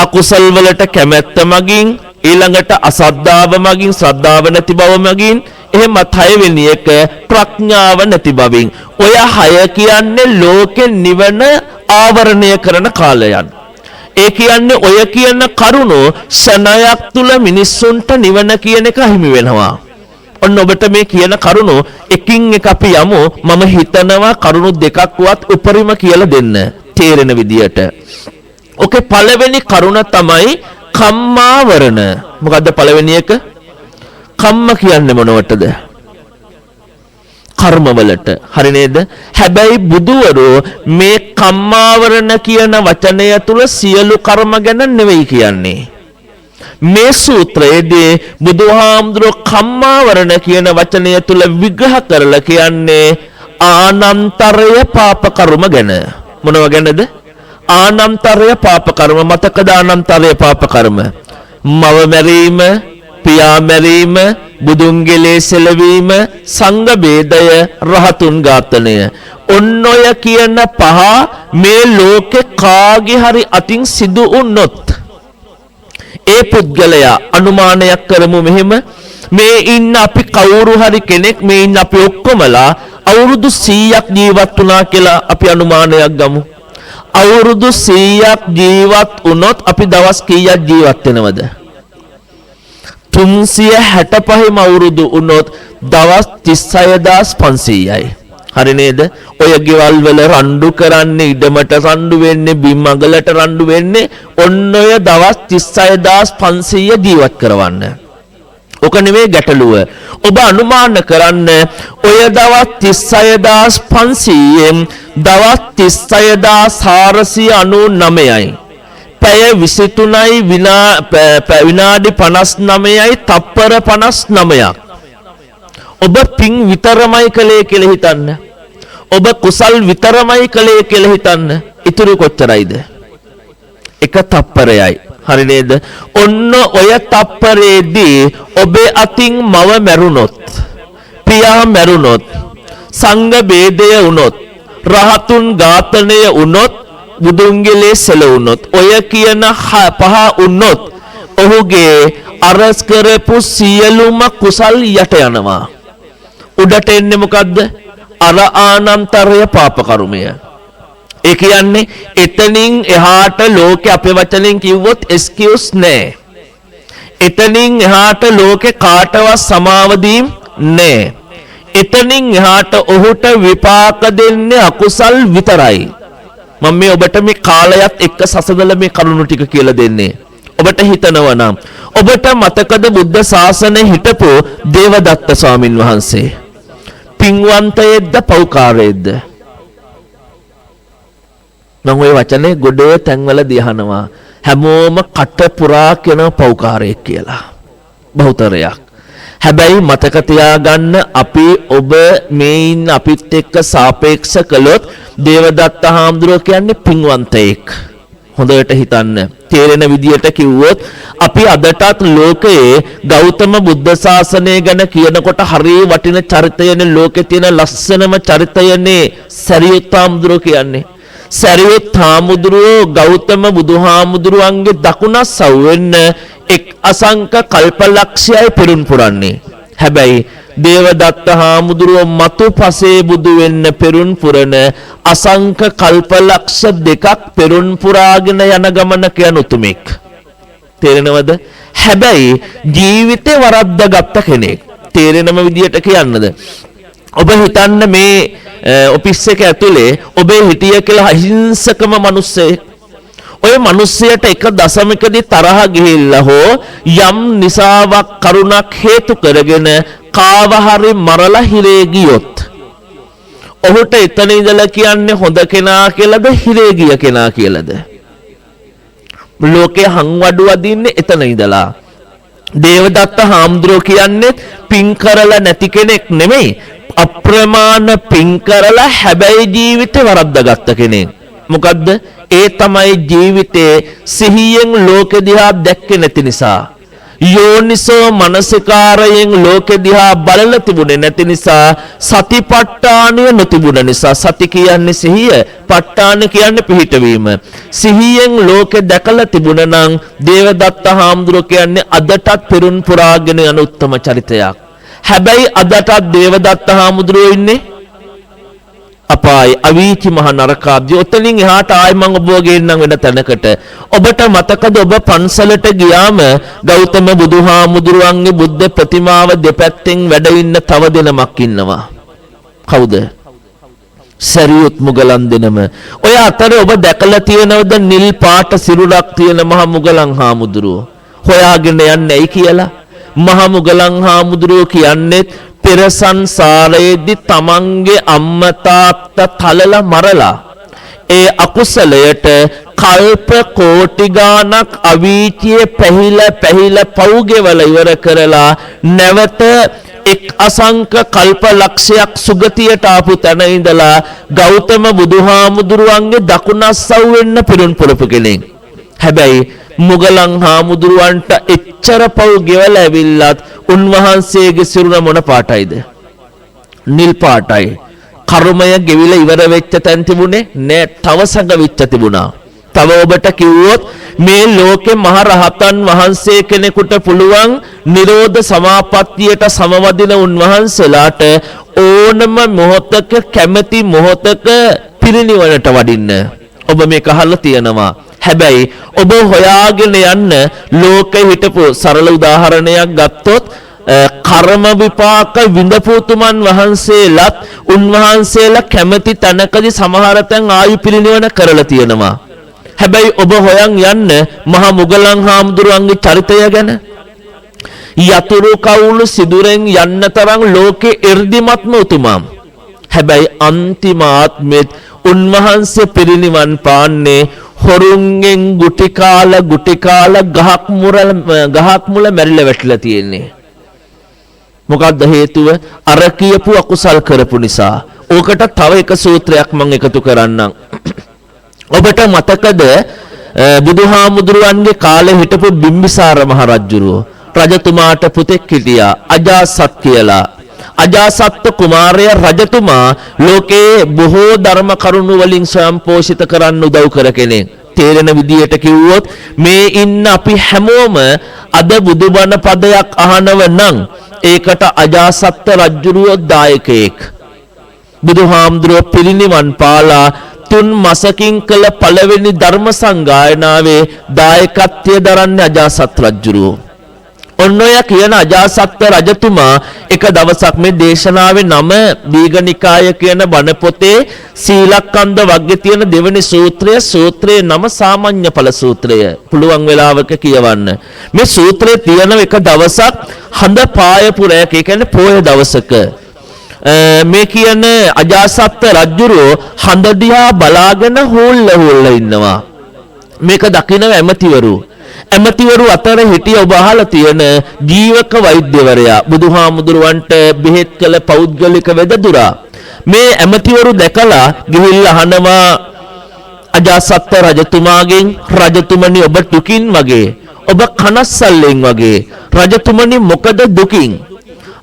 අකුසල් වලට කැමැත්ත මගින්, ඊළඟට අසද්ධාව මගින්, ශ්‍රද්ධාව නැති බව මගින්, එහෙමත් හයවෙනි එක ප්‍රඥාව නැති බවින්. ඔය හය කියන්නේ ලෝකෙ නිවන ආවරණය කරන කාලයන්. ඒ කියන්නේ ඔය කියන කරුණෝ සනයක් තුල මිනිස්සුන්ට නිවන කියන එක හිමි වෙනවා. ඔන්න ඔබට මේ කියන කරුණු එකින් එක අපි යමු. මම හිතනවා කරුණු දෙකක්වත් උපරිම කියලා දෙන්න තේරෙන විදියට. ඔකේ පළවෙනි කරුණ තමයි කම්මාවරණ. මොකද්ද පළවෙනි එක? කම්ම කියන්නේ මොනවටද? කර්මවලට. හරි නේද? හැබැයි බුදුවරු මේ කම්මාවරණ කියන වචනය තුල සියලු කර්ම ගැන නෙවෙයි කියන්නේ. මේ සූත්‍රයේදී බුදුහාමුදුරුවෝ කම්මාවරණ කියන වචනය තුල විග්‍රහ කරලා කියන්නේ ආනන්තරය පාප කර්ම ගැන. මොනව ගැනද? ආනන්තරය පාප කර්ම. මතකද ආනන්තරය පාප කර්ම? මව මැරීම, පියා මැරීම, බුදුන්ගේ ලේසලවීම, සංඝ බේදය, රහතුන් ඝාතනය. ඔන්න ඔය කියන පහ මේ ලෝකේ කාගේ හරි අතින් සිදු වුණොත් ඒ පුද්ගලයා අනුමානයක් කරමු මෙහෙම, මේ ඉන්න අපි කවුරු හරි කෙනෙක්, මේ ඉන්න අපි ඔක්කොමලා අවුරුදු 100ක් ජීවත් වුණා කියලා අපි අනුමානයක් ගමු. අවුරුදු 100ක් ජීවත් වුණොත් අපි දවස් කීයක් ජීවත් වෙනවද? 365ම අවුරුදු වුණොත් දවස් 36500යි. හරි නේද? ඔය ගෙවල් වල රණ්ඩු කරන්නේ, ඉඩමට රණ්ඩු වෙන්නේ, බිම් අගලට රණ්ඩු වෙන්නේ ඔන්න ඔය දවස් 36500 ජීවත් කරවන්න. ඔක නෙමෙයි ගැටලුව. ඔබ අනුමාන කරන්න ඔය දවස් 36500න් දවස් 36499යි. පැය 23යි විනාඩි 59යි තප්පර 59ක්. ඔබ පින් විතරමයි කලේ කියලා හිතන්න. ඔබ කුසල් විතරමයි කලේ කියලා හිතන්න. ඉතුරු කොච්චරයිද? එක තප්පරයයි. හරි නේද? ඔන්න ඔය තප්පරේදී ඔබේ අතින් මව මැරුණොත්, පියා මැරුණොත්, සංඝ බේදය වුණොත්, රහතුන් ඝාතනය වුණොත්, බුදුන්ගේ ලේසල වුණොත්, ඔය කියන පහ වුණොත් ඔහුගේ අරස් කරපු සියලුම කුසල් යට යනවා. උඩට එන්නේ මොකද්ද? අර ආනන්තරය පාප කර්මය. ඒ කියන්නේ එතනින් එහාට ලෝකේ අපේ වචනෙන් කිව්වොත් එක්ස්කියුස් නැහැ. එතනින් එහාට ලෝකේ කාටවත් සමාව දීම් නැහැ. එතනින් එහාට ඔහුට විපාක දෙන්නේ අකුසල් විතරයි. මම මේ ඔබට මේ කාලයත් එක්ක සසඳලා මේ කරුණු ටික කියලා දෙන්නේ. ඔබට හිතනවා නම් ඔබට මතකද බුද්ධ ශාසනයේ හිටපු දේවදත්ත ස්වාමින් වහන්සේ පින්වන්තයෙක්ද පෞකාරයෙක්ද? මම ওই වචනේ ගොඩේ තැන්වල දිහනවා. හැමෝම කට පුරා කියන පෞකාරයෙක් කියලා. බහුතරයක්. හැබැයි මතක තියාගන්න අපි ඔබ මේ ඉන්න අපිත් එක්ක සාපේක්ෂ කළොත් දේවදත්ත හාමුදුරුවෝ කියන්නේ පින්වන්තයෙක්. හොඳට හිතන්න. තේරෙන විදියට කිව්වොත් අපි අදටත් ලෝකයේ ගෞතම බුද්ධ ශාසනය ගැන කියනකොට හරිය වටින චරිතයනේ, ලෝකේ තියෙන ලස්සනම චරිතයනේ සරියුත් හාමුදුරුවෝ කියන්නේ. සරියුත් හාමුදුරුවෝ ගෞතම බුදුහාමුදුරුවන්ගේ දකුණත් සව් වෙන්න එක් අසංක කල්පලක්ෂයයි පිරුම් පුරන්නේ. හැබැයි දේවදත්ත හාමුදුරුව මතු පසේ බුදු වෙන්න පෙරුන් පුරන අසංක කල්පලක්ෂ දෙකක් පෙරුන් පුරාගෙන යන ගමනක යන උතුමෙක්. තේරෙනවද? හැබැයි ජීවිතේ වරද්දාගත්ත කෙනෙක්. තේරෙනම විදියට කියන්නද? ඔබ හිතන්න මේ ඔෆිස් එක ඇතුලේ ඔබේ හිටිය කියලා අහිංසකම මිනිස්සෙක්. ඔය මිනිස්සයට එක දශමකදී තරහ ගිහිල්ලා හෝ යම් නිසාවක් කරුණක් හේතු කරගෙන කාව හරි මරලා හිරේ ගියොත් ඔහුට එතන ඉඳලා කියන්නේ හොඳ කෙනා කියලාද හිරේ ගිය කෙනා කියලාද? ලෝකේ හංවඩු වදින්නේ එතන ඉඳලා. දේවදත්ත හාමුදුරුවෝ කියන්නේ පින් කරලා නැති කෙනෙක් නෙමෙයි, අප්‍රමාණ පින් කරලා හැබැයි ජීවිතේ වරද්දාගත්ත කෙනෙක්. මොකද්ද? ඒ තමයි ජීවිතේ සිහියෙන් ලෝක දිහා දැක්කේ නැති නිසා. යෝනිසෝ මනසිකාරයෙන් ලෝක දිහා බලලා තිබුණේ නැති නිසා, සතිපට්ඨානය නොතිබුණ නිසා. සති කියන්නේ සිහිය, ප ဋ ාණ කියන්නේ පිහිටවීම. සිහියෙන් ලෝක දැකලා තිබුණ නම් දේවදත්ත හාමුදුරුවෝ කියන්නේ අදටත් පෙරුන් පුරාගෙන යන උත්තම චරිතයක්. හැබැයි අදටත් දේවදත්ත හාමුදුරුවෝ ඉන්නේ අපායි අවීචි මහ නරකාදී. ඔතනින් එහාට ආයි මම ඔබව ගේන්නම් වෙන තැනකට. ඔබට මතකද ඔබ පන්සලට ගියාම ගෞතම බුදුහාමුදුරුවන්ගේ බුද්ධ ප්‍රතිමාව දෙපැත්තෙන් වැඩ ඉන්න තව දෙනමක් ඉන්නවා. කවුද? සරියුත් මුගලන් දෙනම. ඔය අතර ඔබ දැකලා තියෙනවද නිල් පාට සිරුරක් තියෙන මහ මුගලන් හාමුදුරුවෝ? හොයාගෙන යන්නේ ඇයි කියලා? මහ මුගලන් හාමුදුරුවෝ කියන්නේ පෙර සංසාරයේදී තමන්ගේ අම්මා තාත්තා තලලා මරලා ඒ අකුසලයට කල්ප කෝටි ගාණක් අවීචියේ පැහිලා පවුගෙවල ඉවර කරලා නැවත එක් අසංක කල්ප ලක්ෂයක් සුගතියට ආපු තැන ඉඳලා ගෞතම බුදුහාමුදුරුවන්ගේ දකුණස්සව් වෙන්න පිරුන් පුරපු කෙනෙක්. හැබැයි මුගලන් හාමුදුරුවන්ට එච්චර පව් ගෙවලා ඇවිල්ලත් උන්වහන්සේගේ සිරුර මොන පාටයිද? නිල් පාටයි. කර්මය ගෙවිලා ඉවර වෙච්ච තැන් තිබුණේ නෑ, තව සංග වෙච්ච තිබුණා. තව ඔබට කිව්වොත් මේ ලෝකේ මහ රහතන් වහන්සේ කෙනෙකුට පුළුවන් නිරෝධ සමාපත්තියට සමවදින උන්වහන්සේලාට ඕනම මොහොතක කැමැති මොහොතක පිරිනිවනට වඩින්න. ඔබ මේක අහලා තියෙනවා. හැබැයි ඔබ හොයාගෙන යන්න ලෝකෙ හිටපු සරල උදාහරණයක් ගත්තොත් කර්ම විපාක විඳපු තුමන් වහන්සේලාත් උන්වහන්සේලා කැමැති තැනකදී සමහර තැන් ආයු පිරිනිවන කරලා තියෙනවා. හැබැයි ඔබ හොයන් යන්න මහ මුගලන් හාමුදුරුවන්ගේ චරිතය ගැන. යතුරු කවුළු සිදුරෙන් යන්න තරම් ලෝකේ එර්දිමත්ම උතුමන්. හැබැයි අන්තිම ආත්මෙත් උන්වහන්සේ පිරිනිවන් පාන්නේ හොරුන්ගෙන් ගුටි කාලා ගහක් මුල මැරිලා වැටිලා තියෙන්නේ. මොකක්ද හේතුව? අර කියපු අකුසල් කරපු නිසා. ඕකට තව එක සූත්‍රයක් මම එකතු කරන්නම්. ඔබට මතකද බුදුහාමුදුරුවන්ගේ කාලේ හිටපු බිම්බිසාර මහ රජුරෝ රජතුමාට පුතෙක් හිටියා අජාසත් කියලා. අජාසත් කුමාරයා රජතුමා ලෝකේ බොහෝ ධර්ම කරුණු වලින් ස්වයං පෝෂිත කරන්න උදව් කර කෙනෙක්. තේරෙන විදියට කිව්වොත් මේ ඉන්න අපි හැමෝම අද බුදුබණ පදයක් අහනව නම් ඒකට අජාසත් රජුරෝ දායකයෙක්. බුදුහාමුදුරුවෝ පිරිනිවන් පාලා 3 මාසකින් කළ පළවෙනි ධර්ම සංගායනාවේ දායකත්වය දරන්නේ අජාසත් රජුරෝ. ඔන්න ඔය කියන අජාසත් රජතුමා එක දවසක් මේ දේශනාවේ නම දීඝනිකාය කියන බණ පොතේ සීලක්ඛන්ද වර්ගයේ තියෙන දෙවෙනි සූත්‍රයේ නම සාමාන්‍ය ඵල සූත්‍රය. පුළුවන් වෙලාවක කියවන්න. මේ සූත්‍රයේ තියෙන එක දවසක් හඳ පායපු රැයක, ඒ කියන්නේ පොය දවසක මේ කියන අජාසත් රජුරෝ හඳ දිහා බලාගෙන හොල්ල ඉන්නවා. මේක දකින්න ඇමතිවරු අතර හිටිය ඔබ අහලා තියෙන ජීවක වෛද්‍යවරයා බුදුහාමුදුරුවන්ට බෙහෙත් කළ පෞද්ගලික වෙදදුරා. මේ ඇමතිවරු දැකලා ගිහිල්ලා අහනවා අජාසත් රජතුමාගෙන්, රජතුමනි ඔබ දුකින් වගේ, ඔබ කනස්සල්ලෙන් වගේ, රජතුමනි මොකද දුකින්?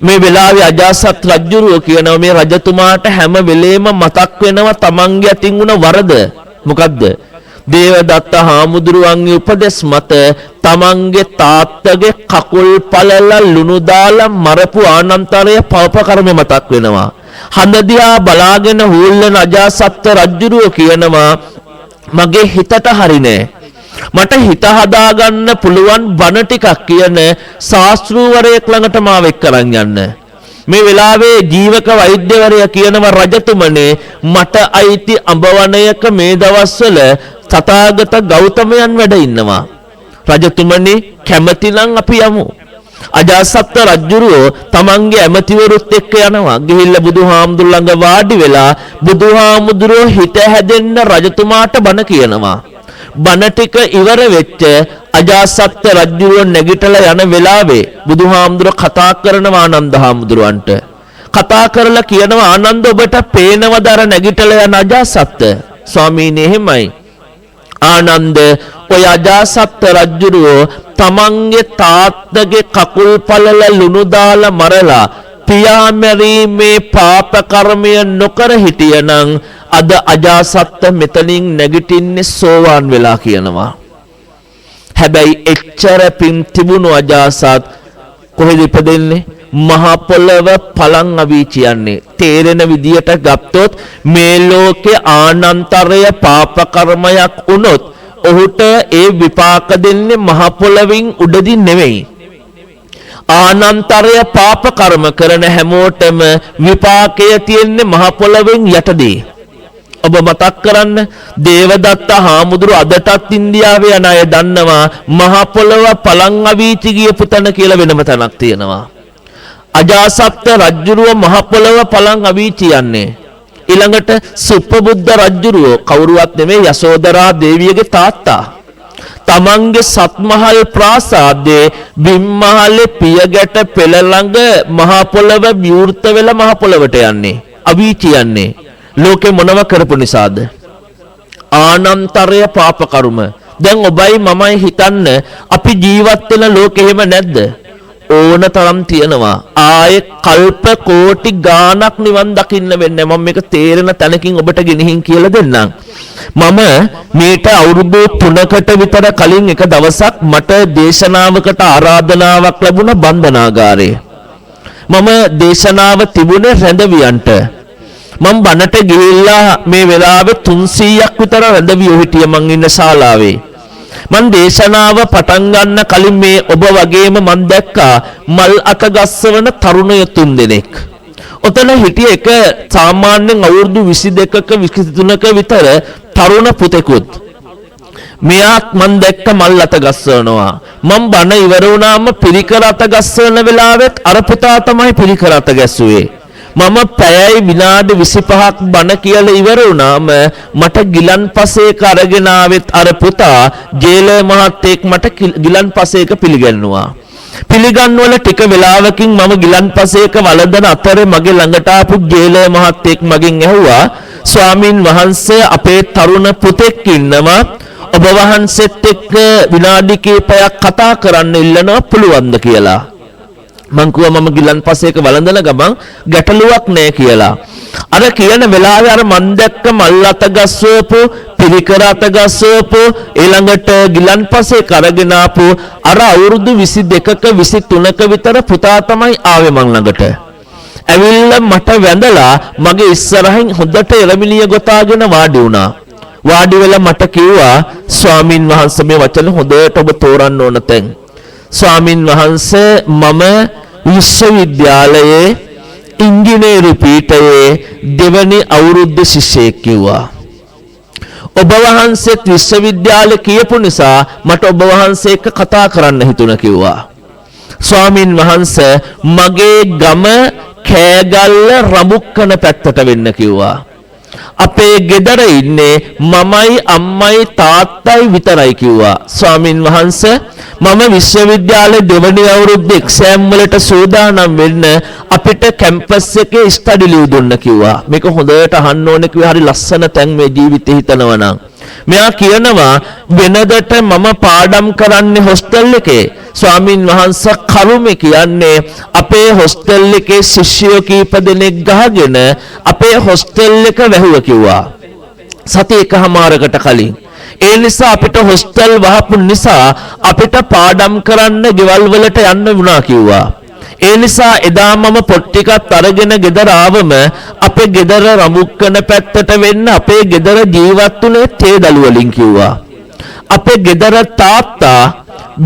මේ වෙලාවේ අජාසත් රජුරෝ කියනවා මේ රජතුමාට හැම වෙලේම මතක් වෙනවා තමන්ගේ අතින් වුණ වරද. මොකද්ද? දේවදත්ත හාමුදුරුවන්ගේ උපදෙස් මත තමන්ගේ තාත්තගේ කකුල් පළල ලුණු දාලා මරපු ආනන්තරය පවප කර්ම මතක් වෙනවා. හඳ දිහා බලාගෙන හූල්ලන අජාසත් රජුරුව කියනවා මගේ හිතට හරිනේ. මට හිත හදාගන්න පුළුවන් බණ ටිකක් කියන ශාස්ත්‍රූවරයෙක් ළඟට මාව එක්කරන් යන්න. මේ වෙලාවේ ජීවක වෛද්‍යවරයා කියනවා රජතුමනේ මට අයිති අඹවණයක මේ දවස්වල තථාගත ගෞතමයන් වැඩ ඉන්නවා. රජතුමනි කැමතිනම් අපි යමු. අජාසත් රජුරෝ තමන්ගේ ඇමතිවරුත් එක්ක යනවා. ගිහිල්ලා බුදුහාමුදුර ළඟ වාඩි වෙලා බුදුහාමුදුරෝ හිත හැදෙන්න රජතුමාට බණ කියනවා. බණ ටික ඉවර වෙච්ච අජාසත් රජුරෝ නැගිටලා යන වෙලාවේ බුදුහාමුදුර කතා කරනවා ආනන්ද හාමුදුරුවන්ට. කතා කරලා කියනවා ආනන්ද ඔබට පේනවද අර නැගිටලා යන අජාසත්? ස්වාමීනි එහෙමයි. ආනන්ද ඔය අජාසත් රජුරෝ තමන්ගේ තාත්තගේ කකුල් පළල ලුණු දාලා මරලා පියා මැරීමේ පාප කර්මය නොකර හිටියනම් අද අජාසත් මෙතනින් නැගිටින්නේ සෝවාන් වෙලා කියනවා. හැබැයි එච්චර පින් තිබුණු අජාසත් කොහෙද ඉපදෙන්නේ? මහ පොළව පලං අවීචියන්නේ. තේරෙන විදියට ගත්තොත් මේ ලෝකේ ආනන්තරය පාප කර්මයක් වුණොත් ඔහුට ඒ විපාක දෙන්නේ මහ පොළවින් උඩදී නෙවෙයි. ආනන්තරය පාප කර්ම කරන හැමෝටම විපාකය තියෙන්නේ මහ පොළවෙන් යටදී. ඔබ මතක් කරන්න දේවදත්ත හාමුදුරු අදටත් ඉන්දියාවේ යන අය දන්නවා මහ පොළව පලං අවීචි ගියපු තැන කියලා වෙනම තැනක් තියෙනවා. අජාසත් රජුරුව මහ පොළව පලං අවීචි යන්නේ. ඊළඟට සුප්පබුද්ධ රජුරුව කවුරුවත් නෙමෙයි යසෝදරා දේවියගේ තාත්තා. තමන්ගේ සත්මහල් ප්‍රාසාදයේ බිම්මහලේ පියගැට පෙළ ළඟ මහ පොළව විවෘත වෙලා මහ පොළවට යන්නේ. අවීචි යන්නේ. ලෝකේ මොනව කරපු නිසාද? ආනන්තරය පාප කර්ම. දැන් ඔබයි මමයි හිතන්න අපි ජීවත් වෙන ලෝකෙ එහෙම නැද්ද? ඕන තරම් තියෙනවා. ආයේ කල්ප කෝටි ගාණක් නිවන් දකින්න වෙන්නේ. මම මේක තේරෙන තැනකින් ඔබට ගෙනihin කියලා දෙන්නම්. මම මේට අවුරුදු 3කට විතර කලින් එක දවසක් මට දේශනාවකට ආරාධනාවක් ලැබුණා බන්ධනාගාරේ. මම දේශනාව තිබුණේ රැඳවියන්ට. මම බණට ගිහිල්ලා මේ වෙලාවේ 300ක් විතර රැඳවියෝ හිටිය මං ඉන්න ශාලාවේ. මං දේශනාව පටන් ගන්න කලින් මේ ඔබ වගේම මං දැක්කා මල් අත ගස්සවන තරුණය 3 දෙනෙක්. ඔතන හිටිය එක සාමාන්‍යයෙන් අවුරුදු 22ක 23ක විතර තරුණ පුතෙකුත්. මෙයාත් මං දැක්ක මල් අත ගස්සවනවා. මං බණ ඉවර වුණාම පිරිකර අත ගස්සවන වෙලාවෙත් අර පුතා තමයි පිරිකර අත ගැස්සුවේ. මම පැයයි විනාඩි 25ක් බණ කියලා ඉවර වුණාම මට ගිලන්පසේක අරගෙන ආවෙත් අර පුතා ජේල මහත්තයෙක් මට ගිලන්පසේක පිළිගන්නවා. පිළිගන්නවල ටික වෙලාවකින් මම ගිලන්පසේක වළඳන අතරේ මගේ ළඟට ආපු ජේල මහත්තයෙක් මගෙන් ඇහුවා ස්වාමින් වහන්සේ අපේ තරුණ පුතෙක් ඉන්නවා ඔබ වහන්සේත් එක්ක විනාඩි කිහිපයක් කතා කරන්න ඉල්ලනවා පුළුවන්ද කියලා. මං කිව්වා මම ගිලන්පසේක වළඳන ගමන් ගැටලුවක් නැහැ කියලා. අර කියන වෙලාවේ අර මන් දැක්ක මල් අත ගස්සවපු පිරිකර අත ගස්සවපු ඊළඟට ගිලන්පසේක අරගෙන ආපු අර අවුරුදු 22ක 23ක විතර පුතා තමයි ආවේ මං ළඟට. ඇවිල්ලා මට වැඳලා මගේ ඉස්සරහින් හොඳට එළමිනිය ගොතාගෙන වාඩි වුණා. වාඩි වෙලා මට කිව්වා ස්වාමින් වහන්සේ මේ වචන හොඳට ඔබ තෝරන්න ඕන තැන්. ස්වාමින් වහන්සේ මම විශ්වවිද්‍යාලයේ ඉංජිනේරු පීඨයේ දෙවනි අවුරුද්ද ශිෂ්‍යයෙක් කිව්වා. ඔබ වහන්සේත් විශ්වවිද්‍යාලේ කියපු නිසා මට ඔබ වහන්සේ එක්ක කතා කරන්න හිතුණා කිව්වා. ස්වාමින් වහන්සේ මගේ ගම කෑගල්ල රඹුක්කන පැත්තට වෙන්න කිව්වා. අපේ ගෙදර ඉන්නේ මමයි අම්මයි තාත්තයි විතරයි කිව්වා. ස්වාමින් වහන්සේ මම විශ්වවිද්‍යාලයේ දෙවනි අවුරුද්ද එක්සෑම් වලට සූදානම් වෙන්න අපිට කැම්පස් එකේ ස්ටඩි ලීව් දුන්න කිව්වා. මේක හොඳට අහන්න ඕනේ කිව්වා. හරි ලස්සන තැන් මේ ජීවිතේ හිතනවා නම්. මෙයා කියනවා වෙනදට මම පාඩම් කරන්නේ හොස්ටල් එකේ. ස්වාමින් වහන්සේ කරුමේ කියන්නේ අපේ හොස්ටල් එකේ ශිෂ්‍යයෝ කීප දෙනෙක් ගහගෙන අපේ හොස්ටල් එක වැහුවා කිව්වා. සති එකමාරකට කලින් ඒ නිසා අපිට හොස්ටල් වහපු නිසා අපිට පාඩම් කරන්න ගෙවල් වලට යන්න වුණා කිව්වා. ඒ නිසා එදා මම පොත් ටිකක් අරගෙන ගෙදර ආවම අපේ ගෙදර රමුක්කන පැත්තට වෙන්න අපේ ගෙදර ජීවත් වුණේ තේ දළු වලින් කිව්වා. අපේ ගෙදර තාත්තා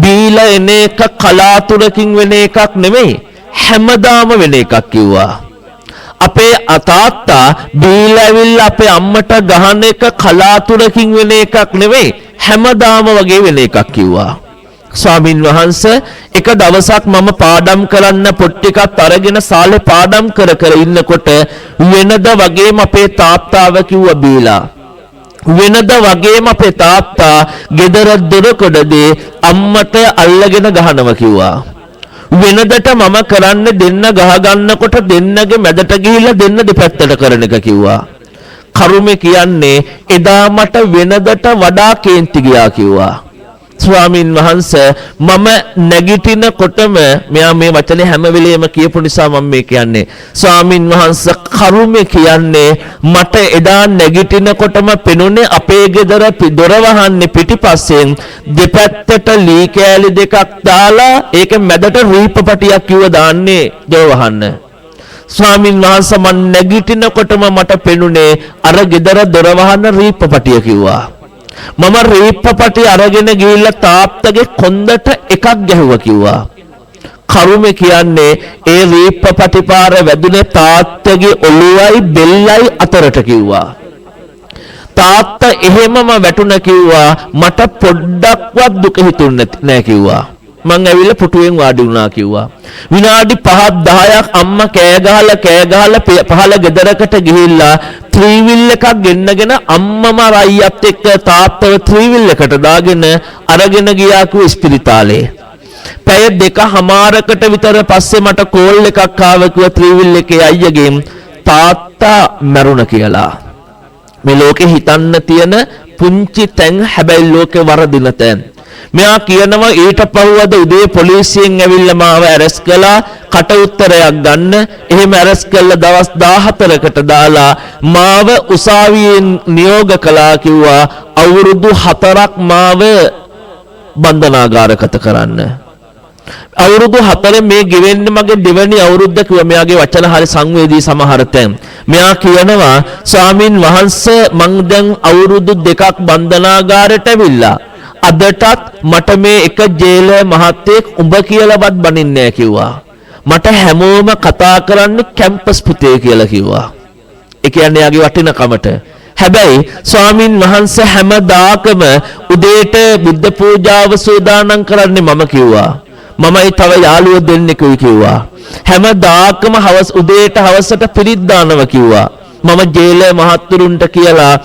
බීලා එන එක කලාතුරකින් වෙන එකක් නෙමෙයි හැමදාම වෙන එකක් කිව්වා. අපේ තාත්තා බීලා ඇවිල්ලා අපේ අම්මට ගහන එක කලාතුරකින් වෙන එකක් නෙමෙයි හැමදාම වගේ වෙන එකක් කිව්වා. ස්වාමින් වහන්සේ එක දවසක් මම පාඩම් කරන්න පොත් ටිකක් අරගෙන සාලේ පාඩම් කර ඉන්නකොට වෙනද වගේම අපේ තාත්තාව කිව්වා බීලා. වෙනද වගේම අපේ තාත්තා ගෙදර දොරකඩදී අම්මට අල්ලගෙන ගහනවා කිව්වා. වෙනදට මම කරන්න දෙන්න ගහ ගන්නකොට දෙන්නගේ මැදට ගිහිල්ලා දෙන්න දෙපැත්තට කරන එක කිව්වා. කරුමේ කියන්නේ එදා මට වෙනදට වඩා කේන්ති ගියා කිව්වා. ස්වාමින් වහන්සේ මම නැගිටිනකොටම මෙයා මේ වචනේ හැම වෙලෙම කියපු නිසා මම මේ කියන්නේ ස්වාමින් වහන්සේ කරුමේ කියන්නේ මට එදා නැගිටිනකොටම පෙනුනේ අපේ ගෙදර දොර වහන්නේ පිටිපස්සෙන් දෙපැත්තට ලී කෑලි දෙකක් දාලා ඒක මැදට රීපපටියක් කිව්ව දාන්නේ දොර වහන්න. ස්වාමින් වහන්සේ මම නැගිටිනකොටම මට පෙනුනේ අර ගෙදර දොර වහන රීපපටිය කිව්වා. මම රීප්පපටි අරගෙන ගිහිල්ලා තාත්තගේ කොන්දට එකක් ගැහුවා කිව්වා. කරුමේ කියන්නේ ඒ රීප්පපටි පාර වැදුනේ තාත්තගේ ඔළුවයි බෙල්ලයි අතරට කිව්වා. තාත්තා එහෙමම වැටුණ කිව්වා මට පොඩ්ඩක්වත් දුක හිතුන්නේ නැහැ කිව්වා. මං ඇවිල්ලා පුටුවෙන් වාඩි වුණා කිව්වා. විනාඩි 5ක් 10ක් අම්මා කෑ ගහලා පහළ ගෙදරකට ගිහිල්ලා ත්‍රිවිල් එකක් ගෙන්නගෙන අම්මම රයියත් එක්ක තාත්තව ත්‍රිවිල් එකට දාගෙන අරගෙන ගියා කිව්ව ඉස්පිරිතාලේ. පැය දෙකමාරකට විතර පස්සේ මට කෝල් එකක් ආව කිව්ව ත්‍රිවිල් එකේ අයියගෙන් තාත්තා මැරුණ කියලා. මේ ලෝකේ හිතන්න තියෙන පුංචි තැන් හැබැයි ලෝකේ වරදින තැන්. මෙයා කියනවා ඊට පහුවද උදේ පොලිසියෙන් ඇවිල්ලා මාව ඇරස් කළා කට උත්තරයක් ගන්න. එහෙම ඇරස් කළා දවස් 14කට දාලා මාව උසාවියෙන් නියෝග කළා කිව්වා අවුරුදු 4ක් මාව බන්ධනාගාරගත කරන්න. අවුරුදු 4 මේ ගෙවෙන්නේ මගේ දෙවැනි අවුරුද්ද කිව්වා. මෙයාගේ වචන හරි සංවේදී සමහර තැන්. මෙයා කියනවා ස්වාමින් වහන්සේ මං දැන් අවුරුදු 2ක් බන්ධනාගාරයට ඇවිල්ලා අදටත් මට මේ එක ජේල මහත්තයෙක් උඹ කියලාවත් බනින්නේ නැහැ කිව්වා. මට හැමෝම කතා කරන්නේ කැම්පස් පුතේ කියලා කිව්වා. ඒ කියන්නේ යාගේ වටිනකමට. හැබැයි ස්වාමින් වහන්සේ හැමදාකම උදේට බුද්ධ පූජාව සූදානම් කරන්නේ මම කිව්වා. මමයි තව යාළුවෝ දෙන්නෙකුයි කිව්වා. හැමදාකම හවස උදේට හවසට පිරිත් දානවා කිව්වා. මම ජේල මහත්තුරුන්ට කියලා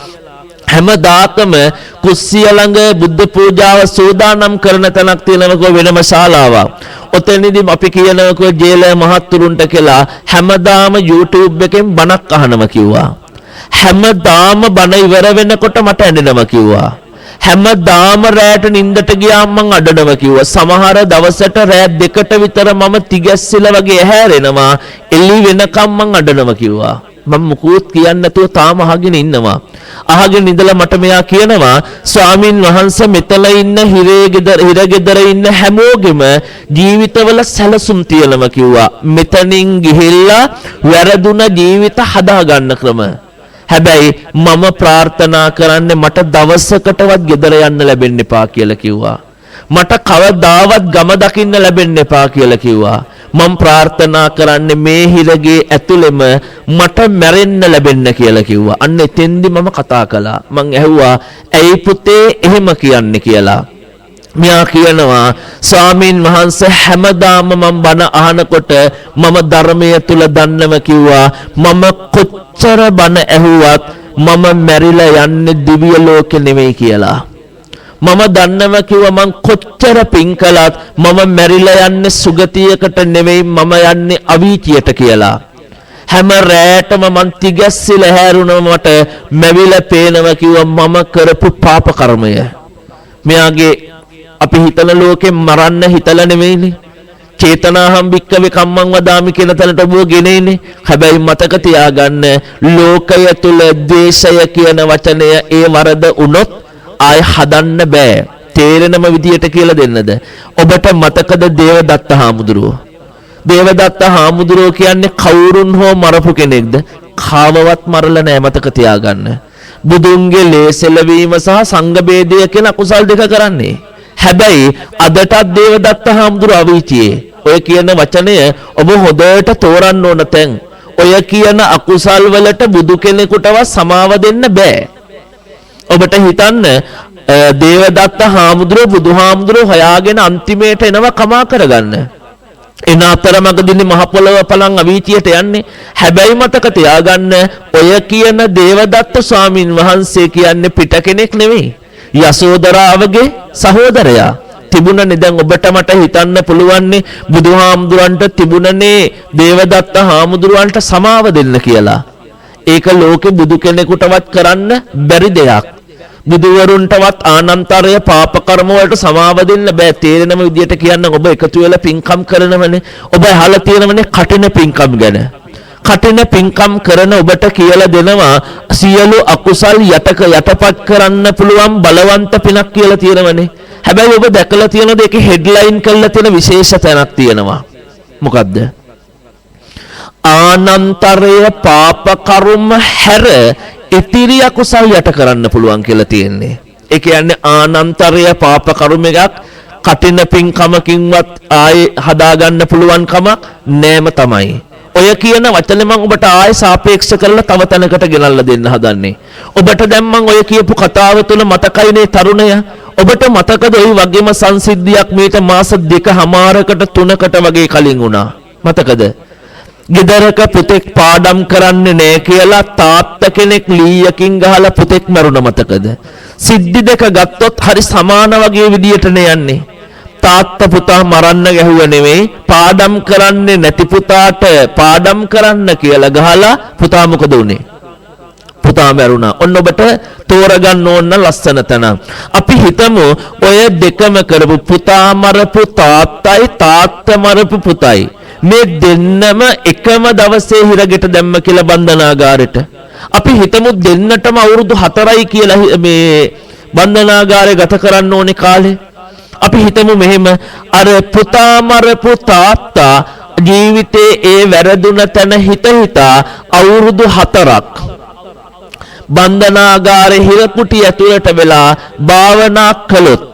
හැමදාකම කුස්සිය ළඟ බුද්ධ පූජාව සූදානම් කරන තැනක් තියෙනවකෝ වෙනම ශාලාවක්. ඔතනදී අපි කියනවකෝ ජේල මහත්තුරුන්ට කියලා හැමදාම YouTube එකෙන් බණක් අහනවා කිව්වා. හැමදාම බණ ඉවර වෙනකොට මට ඇඬෙනවා කිව්වා. හැමදාම රැට නිින්දට ගියාම මං අඬනවා කිව්වා. සමහර දවසට රැ 2ට විතර මම තිගැස්සිලා වගේ ඇහැරෙනවා. එළි වෙනකම් මං අඬනවා කිව්වා. මම මුකුත් කියන්නේ නැතුව තාම අහගෙන ඉන්නවා. අහගෙන ඉඳලා මට මෙයා කියනවා ස්වාමින් වහන්සේ මෙතන ඉන්න හිරගෙදර ඉන්න හැමෝගෙම ජීවිතවල සැලසුම් තියෙනවා කිව්වා. මෙතනින් ගිහිල්ලා වැරදුන ජීවිත හදා ගන්න ක්‍රම. හැබැයි මම ප්‍රාර්ථනා කරන්නේ මට දවසකටවත් ගෙදර යන්න ලැබෙන්න එපා කියලා කිව්වා. මට කවදාවත් ගම දකින්න ලැබෙන්න එපා කියලා කිව්වා. මම ප්‍රාර්ථනා කරන්නේ මේ හිරගේ ඇතුළෙම මට මැරෙන්න ලැබෙන්න කියලා කිව්වා. අන්න එතෙන්දි මම කතා කළා. මං ඇහුවා ඇයි පුතේ එහෙම කියන්නේ කියලා. මෙයා කියනවා ස්වාමින් වහන්සේ හැමදාම මම බණ අහනකොට මම ධර්මයේ තුල දන්නව කිව්වා මම කොච්චර බණ ඇහුවත් මම මැරිලා යන්නේ දිව්‍ය ලෝකෙ නෙමෙයි කියලා. මම දන්නව කිව්වා මං කොච්චර පින් කළත් මම මැරිලා යන්නේ සුගතියකට නෙමෙයි මම යන්නේ අවීචියට කියලා. හැම රැටම මං තිගැස්සිලා හැරුණා මට මැවිලා පේනවා කිව්වා මම කරපු පාප කර්මය. මෙයාගේ අපි හිතන ලෝකෙ මරන්න හිතලා නෙමෙයිනේ. චේතනාහම් භික්කවේ කම්මං වදාමි කියන තැනට ඔබ ගෙනෙන්නේ. හැබැයි මතක තියාගන්න ලෝකය තුල ද්වේෂය කියන වචනය ඒ වරද වුණොත් ආය හදන්න බෑ. තේරෙනම විදියට කියලා දෙන්නද? ඔබට මතකද දේවදත්ත හාමුදුරුවෝ? දේවදත්ත හාමුදුරුවෝ කියන්නේ කවුරුන් හෝ මරපු කෙනෙක්ද? කාවවත් මරලා නෑ, මතක තියාගන්න. බුදුන්ගේ ලේසෙලවීම සහ සංඝ බේදය කියන අකුසල් දෙක කරන්නේ. හැබැයි අදටත් දේවදත්ත හාමුදුරුවෝ අවීචියේ. ඔය කියන වචනය ඔබ හොඳට තෝරන්න ඕන තැන්. ඔය කියන අකුසල් වලට බුදු කෙනෙකුටවත් සමාව දෙන්න බෑ. ඔබට හිතන්න දේවදත්ත හාමුදුරුවෝ බුදුහාමුදුරුවෝ හොයාගෙන අන්තිමේට එනවා කමා කරගන්න. එන අතරමඟදී මහ පොළව පලන් අවීචියට යන්නේ. හැබැයි මතක තියාගන්න ඔය කියන දේවදත්ත ස්වාමින් වහන්සේ කියන්නේ පිට කෙනෙක් නෙවෙයි. යසෝදරාවගේ සහෝදරයා. තිබුණනේ දැන් ඔබට මට හිතන්න පුළුවන්නේ බුදුහාමුදුරන්ට තිබුණනේ දේවදත්ත හාමුදුරුවන්ට සමාව දෙන්න කියලා. ඒක ලෝකෙ බුදු කෙනෙකුටවත් කරන්න බැරි දෙයක්. බුදුවරුන්ටවත් ආනන්තරය පාප කර්ම වලට සමාව දෙන්න බෑ. තේරෙනම විදියට කියන්න ඔබ එකතු වෙලා පින්කම් කරනවනේ. ඔබ අහලා තියෙනවනේ කටින පින්කම් ගැන. කටින පින්කම් කරන ඔබට කියලා දෙනවා සියලු අකුසල් යටපත් කරන්න පුළුවන් බලවන්ත පිනක් කියලා තියෙනවනේ. හැබැයි ඔබ දැකලා තියෙනද ඒකේ හෙඩ්ලයින් කරලා තියෙන විශේෂ තැනක් තියෙනවා. මොකද්ද? ආනන්තරය පාප කර්ම හැර ඉතිරි අකුසල් යට කරන්න පුළුවන් කියලා තියෙන්නේ. ඒ කියන්නේ ආනන්තරය පාප කර්ම එකක් කටින පින්කමකින්වත් ආයේ හදාගන්න පුළුවන් කමක් නෑම තමයි. ඔය කියන වචනේ මම ඔබට ආයෙ සාපේක්ෂ කරලා තව තැනකට ගෙනල්ලා දෙන්න හදන්නේ. ඔබට දැන් මම ඔය කියපු කතාව තුළ මතකයිනේ තරුණය. ඔබට මතකද ওই වගේම සංසිද්ධියක් මේට මාස 2කමාරකට 3කට වගේ කලින් වුණා? මතකද? ගෙදරක පුතෙක් පාඩම් කරන්නේ නැහැ කියලා තාත්තා කෙනෙක් ලීයකින් ගහලා පුතෙක් මරුණ මතකද? සිද්ධි දෙක ගත්තොත් හරි සමාන වගේ විදියටනේ යන්නේ. තාත්තා පුතා මරන්න ගැහුව නෙවෙයි, පාඩම් කරන්නේ නැති පුතාට පාඩම් කරන්න කියලා ගහලා පුතා මොකද උනේ? පුතා මැරුණා. ඔන්න ඔබට තෝරගන්න ඕන ලස්සන තැන. අපි හිතමු ඔය දෙකම කරපු පුතා මරපු තාත්තයි තාත්තා මරපු පුතයි මේ දෙන්නම එකම දවසේ හිරගෙට දැම්ම කියලා බන්ධනාගාරෙට. අපි හිතමු දෙන්නටම අවුරුදු 4යි කියලා මේ බන්ධනාගාරේ ගත කරන්න ඕනේ කාලේ. අපි හිතමු මෙහෙම අර පුතා මරපු තාත්තා ජීවිතේ ඒ වැරදුන තැන හිතා අවුරුදු 4ක් බන්ධනාගාරේ හිරපුටි ඇතුළට වෙලා භාවනා කළොත්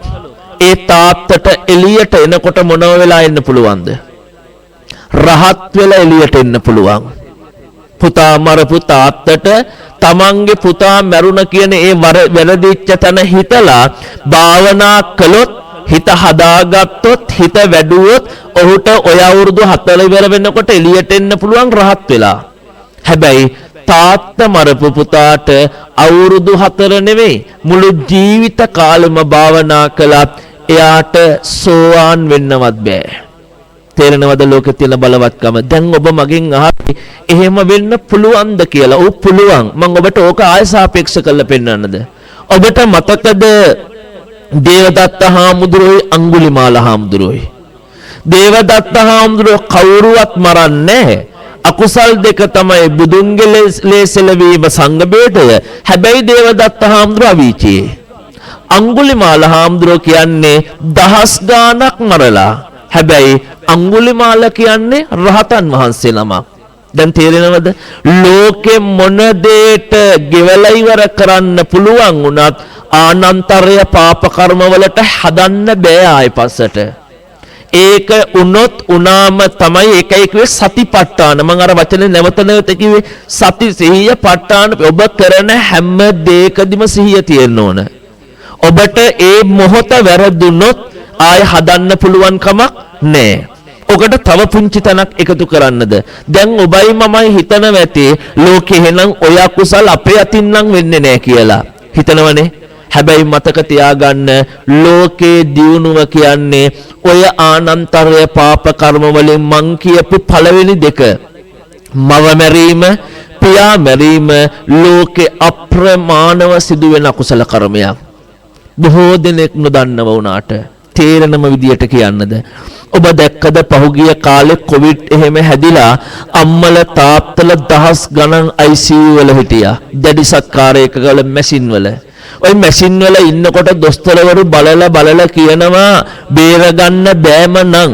ඒ තාත්තට එළියට එනකොට මොනව වෙලා එන්න පුළුවන්ද? රහත් වෙලා එළියට එන්න පුළුවන්. පුතා මරපු තාත්තට තමන්ගේ පුතා මැරුණ කියන ඒ වැරදිච්ච තැන හිතලා භාවනා කළොත්, හිත හදාගත්තොත්, හිත වැඩුවොත් ඔහුට ඔය අවුරුදු 4 ඉවර වෙනකොට එළියට එන්න පුළුවන් රහත් වෙලා. හැබැයි තාත්තා මරපු පුතාට අවුරුදු 4 නෙවෙයි මුළු ජීවිත කාලෙම භාවනා කළත් එයාට සෝවාන් වෙන්නවත් බෑ. තේරෙනවද ලෝකේ තියෙන බලවත්කම? දැන් ඔබ මගෙන් අහන්නේ එහෙම වෙන්න පුළුවන්ද කියලා. ඔව් පුළුවන්. මම ඔබට ඕක ආය සාපේක්ෂ කරලා පෙන්නන්නද? ඔබට මතකද දේවදත්ත හාමුදුරුවෝයි අඟුලිමාල හාමුදුරුවෝයි? දේවදත්ත හාමුදුරුවෝ කවුරුවත් මරන්නේ අකුසල් දෙක තමයි බුදුන්ගේ ලේසෙලවීම සංඝ බේදය. හැබැයි දේවදත්ත හාමුදුරුවෝ අවීචියේ. අඟුලිමාල හාමුදුරුවෝ කියන්නේ දහස් ගාණක් මරලා. හැබැයි අඟුලිමාල කියන්නේ රහතන් වහන්සේ නමක්. දැන් තේරෙනවද? ලෝකෙ මොන දෙයට ගෙවලා ඉවර කරන්න පුළුවන් වුණත් ආනන්තරය පාප කර්ම වලට හදන්න බෑ ආයෙ පස්සට. ඒක උනොත් උනාම තමයි ඒකයි කිව්වේ සතිපට්ඨාන. මම අර වචනේ නැවත කිව්වේ සති සිහිය ප ဋ ාණ. ඔබ කරන හැම දෙයකදීම සිහිය තියෙන්න ඕන. ඔබට ඒ මොහොත වැරදුනොත් ආයෙ හදන්න පුළුවන් කමක් නැහැ. ඔකට තව පුංචි තැනක් එකතු කරන්නද? දැන් ඔබයි මමයි හිතනවා ඇති ලෝකේ එහෙනම් ඔය අකුසල් අපේ අතින් නම් වෙන්නේ නැහැ කියලා. හිතනවනේ. හැබැයි මතක තියාගන්න ලෝකේ දියුණුව කියන්නේ ඔය ආනන්තරය පාප කර්ම වලින් මං කියපු පළවෙනි දෙක. මව මැරීම, පියා මැරීම ලෝකේ අප්‍රමාණව සිදුවෙන අකුසල කර්මයක්. බොහෝ දෙනෙක් නොදන්නව වුණාට තේරෙනම විදියට කියන්නද? ඔබ දැක්කද පහුගිය කාලේ කොවිඩ් එහෙම හැදිලා අම්මල තාත්තල දහස් ගණන් ICU වල හිටියා. දැඩි සත්කාරයක ගල මැෂින් වල. ඔය මැෂින් වල ඉන්නකොට දොස්තරවරු බලලා කියනවා බේරගන්න බෑම නම්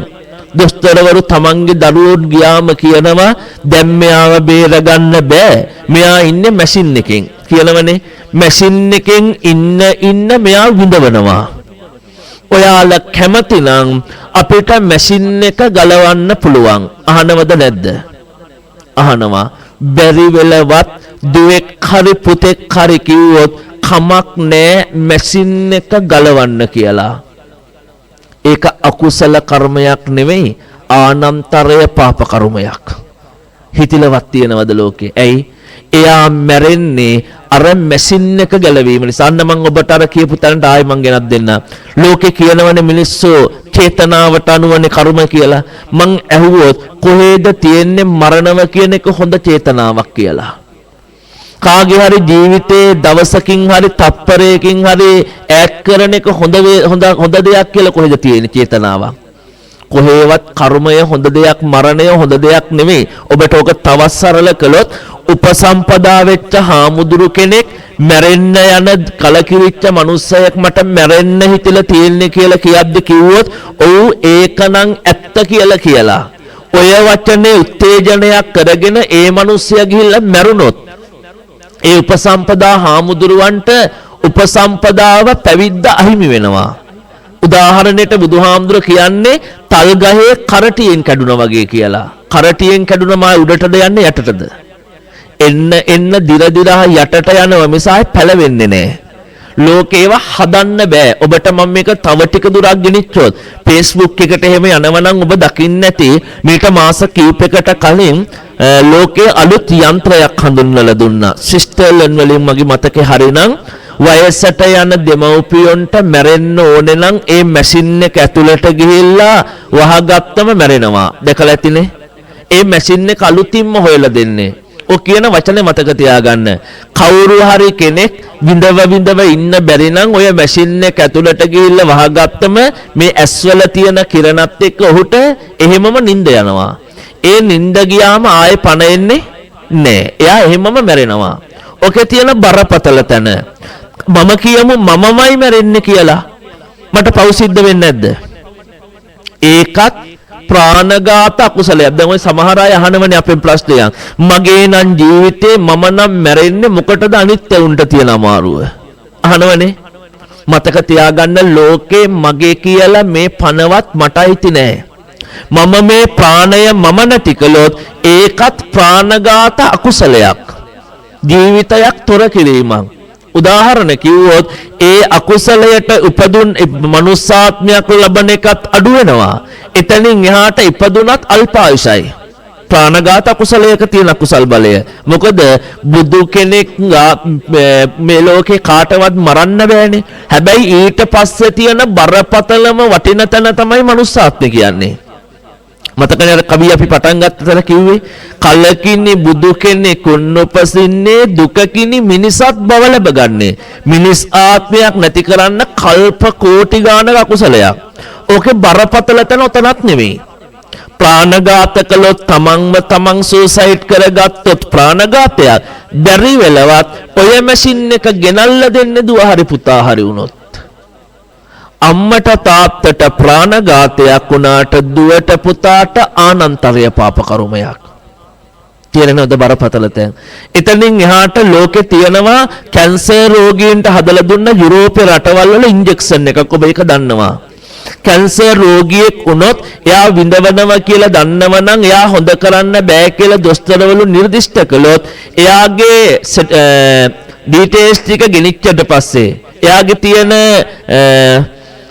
දොස්තරවරු තමන්ගේ දරුවෝත් ගියාම කියනවා දැන් මෙයාව බේරගන්න බෑ මෙයා ඉන්නේ මැෂින් එකෙන් කියනවනේ මැෂින් එකෙන් ඉන්න මෙයා විඳවනවා ඔයාලා කැමති නම් අපිට මැෂින් එක ගලවන්න පුළුවන් අහනවද නැද්ද අහනවා බැරි වෙලවත් දුවෙක් හරි පුතෙක් හරි කිව්වොත් කමක් නෑ මැෂින් එක ගලවන්න කියලා ඒක අකුසල කර්මයක් නෙවෙයි ආනන්තරය පාප කර්මයක් හිතිලවත් තියනවද ලෝකේ ඇයි එයා මැරෙන්නේ අර මැෂින් එක ගැලවීම නිසා අන්න මම ඔබට අර කියපු තැනට ආයෙ මම ගෙනත් දෙන්න ලෝකේ කියනවනේ මිනිස්සු චේතනාවට අනුවනේ කර්ම කියලා මං ඇහුවොත් කොහෙද තියෙන්නේ මරණව කියන එක හොඳ චේතනාවක් කියලා කාගේ හරි ජීවිතේ දවසකින් හරි තප්පරයකින් හරි ඈඩ් කරන එක හොඳ දෙයක් කියලා කොහෙද තියෙන්නේ චේතනාවක් කොහේවත් කර්මය හොඳ දෙයක් මරණය හොඳ දෙයක් නෙමෙයි ඔබට ඔක තවත් සරල කළොත් උපසම්පදා වෙච්ච හාමුදුරු කෙනෙක් මැරෙන්න යන කලකිරිච්ච මිනිස්සෙක් මට මැරෙන්න හිතලා තියෙන්නේ කියලා කියද්දි කිව්වොත් ඔව් ඒකනම් ඇත්ත කියලා ඔය වචනේ උත්තේජනයක් කරගෙන ඒ මිනිස්සයා ගිහිල්ලා මැරුණොත් ඒ උපසම්පදා හාමුදුරුවන්ට උපසම්පදාව පැවිද්ද අහිමි වෙනවා උදාහරණයට බුදුහාමුදුර කියන්නේ තල් ගහේ කරටියෙන් කැඩුනා වගේ කියලා කරටියෙන් කැඩුනම උඩටද යන්නේ යටටද එන්න දිරදිරා යටට යනවා මිසයි පැලවෙන්නේ නැහැ ලෝකේව හදන්න බෑ ඔබට මම මේක තව ටික දුරක් ගෙනිච්චොත් Facebook එකට එහෙම යනවනම් ඔබ දකින්න ඇති මේක මාස කිහිපයකට කලින් ලෝකයේ අලුත් යන්ත්‍රයක් හඳුන්වලා දුන්නා සිස්ටර්ලන් වලින් මගේ මතකේ හරිනම් වයසට යන දෙමව්පියොන්ට මැරෙන්න ඕනේ නම් ඒ මැෂින් එක ඇතුළට ගිහිල්ලා වහගත්තම මැරෙනවා දැකලා ඇතිනේ ඒ මැෂින් එක අලුතින්ම හොයලා දෙන්නේ ඔය කියන වචනේ මතක තියාගන්න කවුරු හරි කෙනෙක් විඳව ඉන්න බැරි නම් ඔය මැෂින් එක ඇතුළට ගිහිල්ලා වහගත්තම මේ ඇස්වල තියෙන කිරණත් එක්ක ඔහුට එහෙමම නිින්ද යනවා ඒ නිින්ද ගියාම ආයෙ පණ එන්නේ නෑ එයා එහෙමම මැරෙනවා ඔකේ තියෙන බරපතල තැන මම කියමු මමමයි මැරෙන්නේ කියලා මට පව් සිද්ධ වෙන්නේ නැද්ද ඒකත් ප්‍රාණඝාත අකුසලයක් දැන් ඔය සමහර අය අහනවනේ අපේ ප්‍රශ්නයක් මගේ නම් ජීවිතේ මම නම් මැරෙන්නේ මොකටද අනිත් උන්ට තියෙන අමාරුව අහනවනේ මතක තියාගන්න ලෝකේ මගේ කියලා මේ පණවත් මටයිති නෑ මම මේ ප්‍රාණය මම නැති කළොත් ඒකත් ප්‍රාණඝාත අකුසලයක් ජීවිතයක් තොර කිරීමක් උදාහරණ කිව්වොත් ඒ අකුසලයට උපදුන් මනුස්සාත්මයක් ලබන එකත් අඩු වෙනවා එතනින් එහාට ඉපදුනත් අල්පායුෂයි ප්‍රාණඝාත අකුසලයක තියෙන අකුසල් බලය මොකද බුදු කෙනෙක් මේ ලෝකේ කාටවත් මරන්න බෑනේ හැබැයි ඊට පස්සේ තියෙන බරපතලම වටින තැන තමයි මනුස්සාත්මය කියන්නේ මතකනේ අර කවිය අපි පටන් ගත්තතර කිව්වේ කලකිනි බුදු කෙනෙක් උපසින්නේ දුකකිනි මිනිසත් බව ලැබගන්නේ මිනිස් ආත්මයක් නැති කරන්න කල්ප කෝටි ගානක අකුසලයක් ඕකේ බරපතල තැන ඔතනක් නෙමෙයි ප්‍රාණඝාත කළොත් තමන් සුසයිඩ් කරගත්තොත් ප්‍රාණඝාතයක් බැරි වෙලවත් ඔය මැෂින් එක ගෙනල්ලා දෙන්නේ දුව හරි පුතා හරි වුණොත් අම්මට තාත්තට ප්‍රාණඝාතයක් වුණාට දුවට පුතාට ආනන්තරය පාප කර්මයක් තියෙනවද බරපතල තැන් එතනින් එහාට ලෝකේ තියෙනවා කැන්සර් රෝගීන්ට හදලා දුන්න යුරෝපේ රටවල් වල ඉන්ජෙක්ෂන් එකක් ඔබ ඒක දන්නවා කැන්සර් රෝගියෙක් වුණොත් එයා විඳවනවා කියලා දන්නවනම් එයා හොඳ කරන්න බෑ කියලා දොස්තරවරු නිර්දිෂ්ට කළොත් එයාගේ ඩීටේල්ස් ටික ගෙනිච්චට පස්සේ එයාගේ තියෙන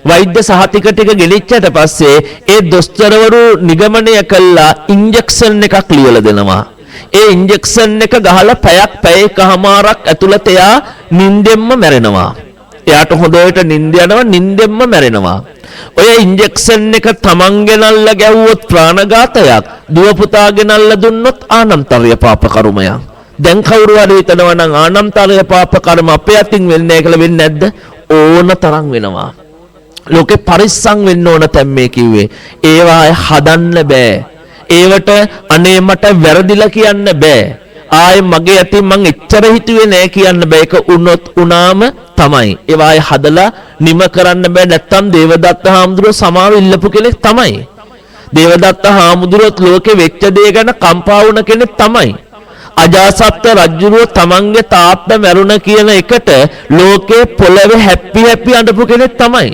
වෛද්‍ය සහතික ටික ගෙනිච්චට පස්සේ ඒ දොස්තරවරු නිගමනය කළා ඉන්ජෙක්ෂන් එකක් ලියලා දෙනවා ඒ ඉන්ජෙක්ෂන් එක ගහලා පැයකමාරක් ඇතුළත එයා නිින්දෙන්ම මැරෙනවා එයාට හොඳට නිින්ද යනවා නිින්දෙන්ම මැරෙනවා ඔය ඉන්ජෙක්ෂන් එක තමන් ගෙනල්ලා ගැව්වොත් ප්‍රාණඝාතයක් දුව පුතා ගෙනල්ලා දුන්නොත් ආනන්තරය පාප කර්මයක් දැන් කවුරු හරි හිතනවා නම් ආනන්තරය පාප කර්ම අපේ අතින් වෙන්නේ නැහැ කියලා වෙන්නේ නැද්ද ඕන තරම් වෙනවා ලෝකේ පරිස්සම් වෙන්න ඕන තැන් මේ කිව්වේ ඒවා හදන්න බෑ ඒවට අනේ මට වැරදිලා කියන්න බෑ ආයේ මගේ අතින් මං එච්චර හිතුවේ නෑ කියන්න බෑ. ඒක උනොත් උනාම තමයි. ඒවා ආයේ හදලා නිම කරන්න බෑ. නැත්තම් දේවදත්ත හාමුදුරුවෝ සමාව ඉල්ලපු කෙනෙක් තමයි. දේවදත්ත හාමුදුරුවෝත් ලෝකේ වෙච්ච දේ ගැන කම්පා වුණ කෙනෙක් තමයි. අජාසත් රජුරුව තමන්ගේ තාත්තා මැරුණ කියන එකට ලෝකේ පොළවේ හැපි අඬපු කෙනෙක් තමයි.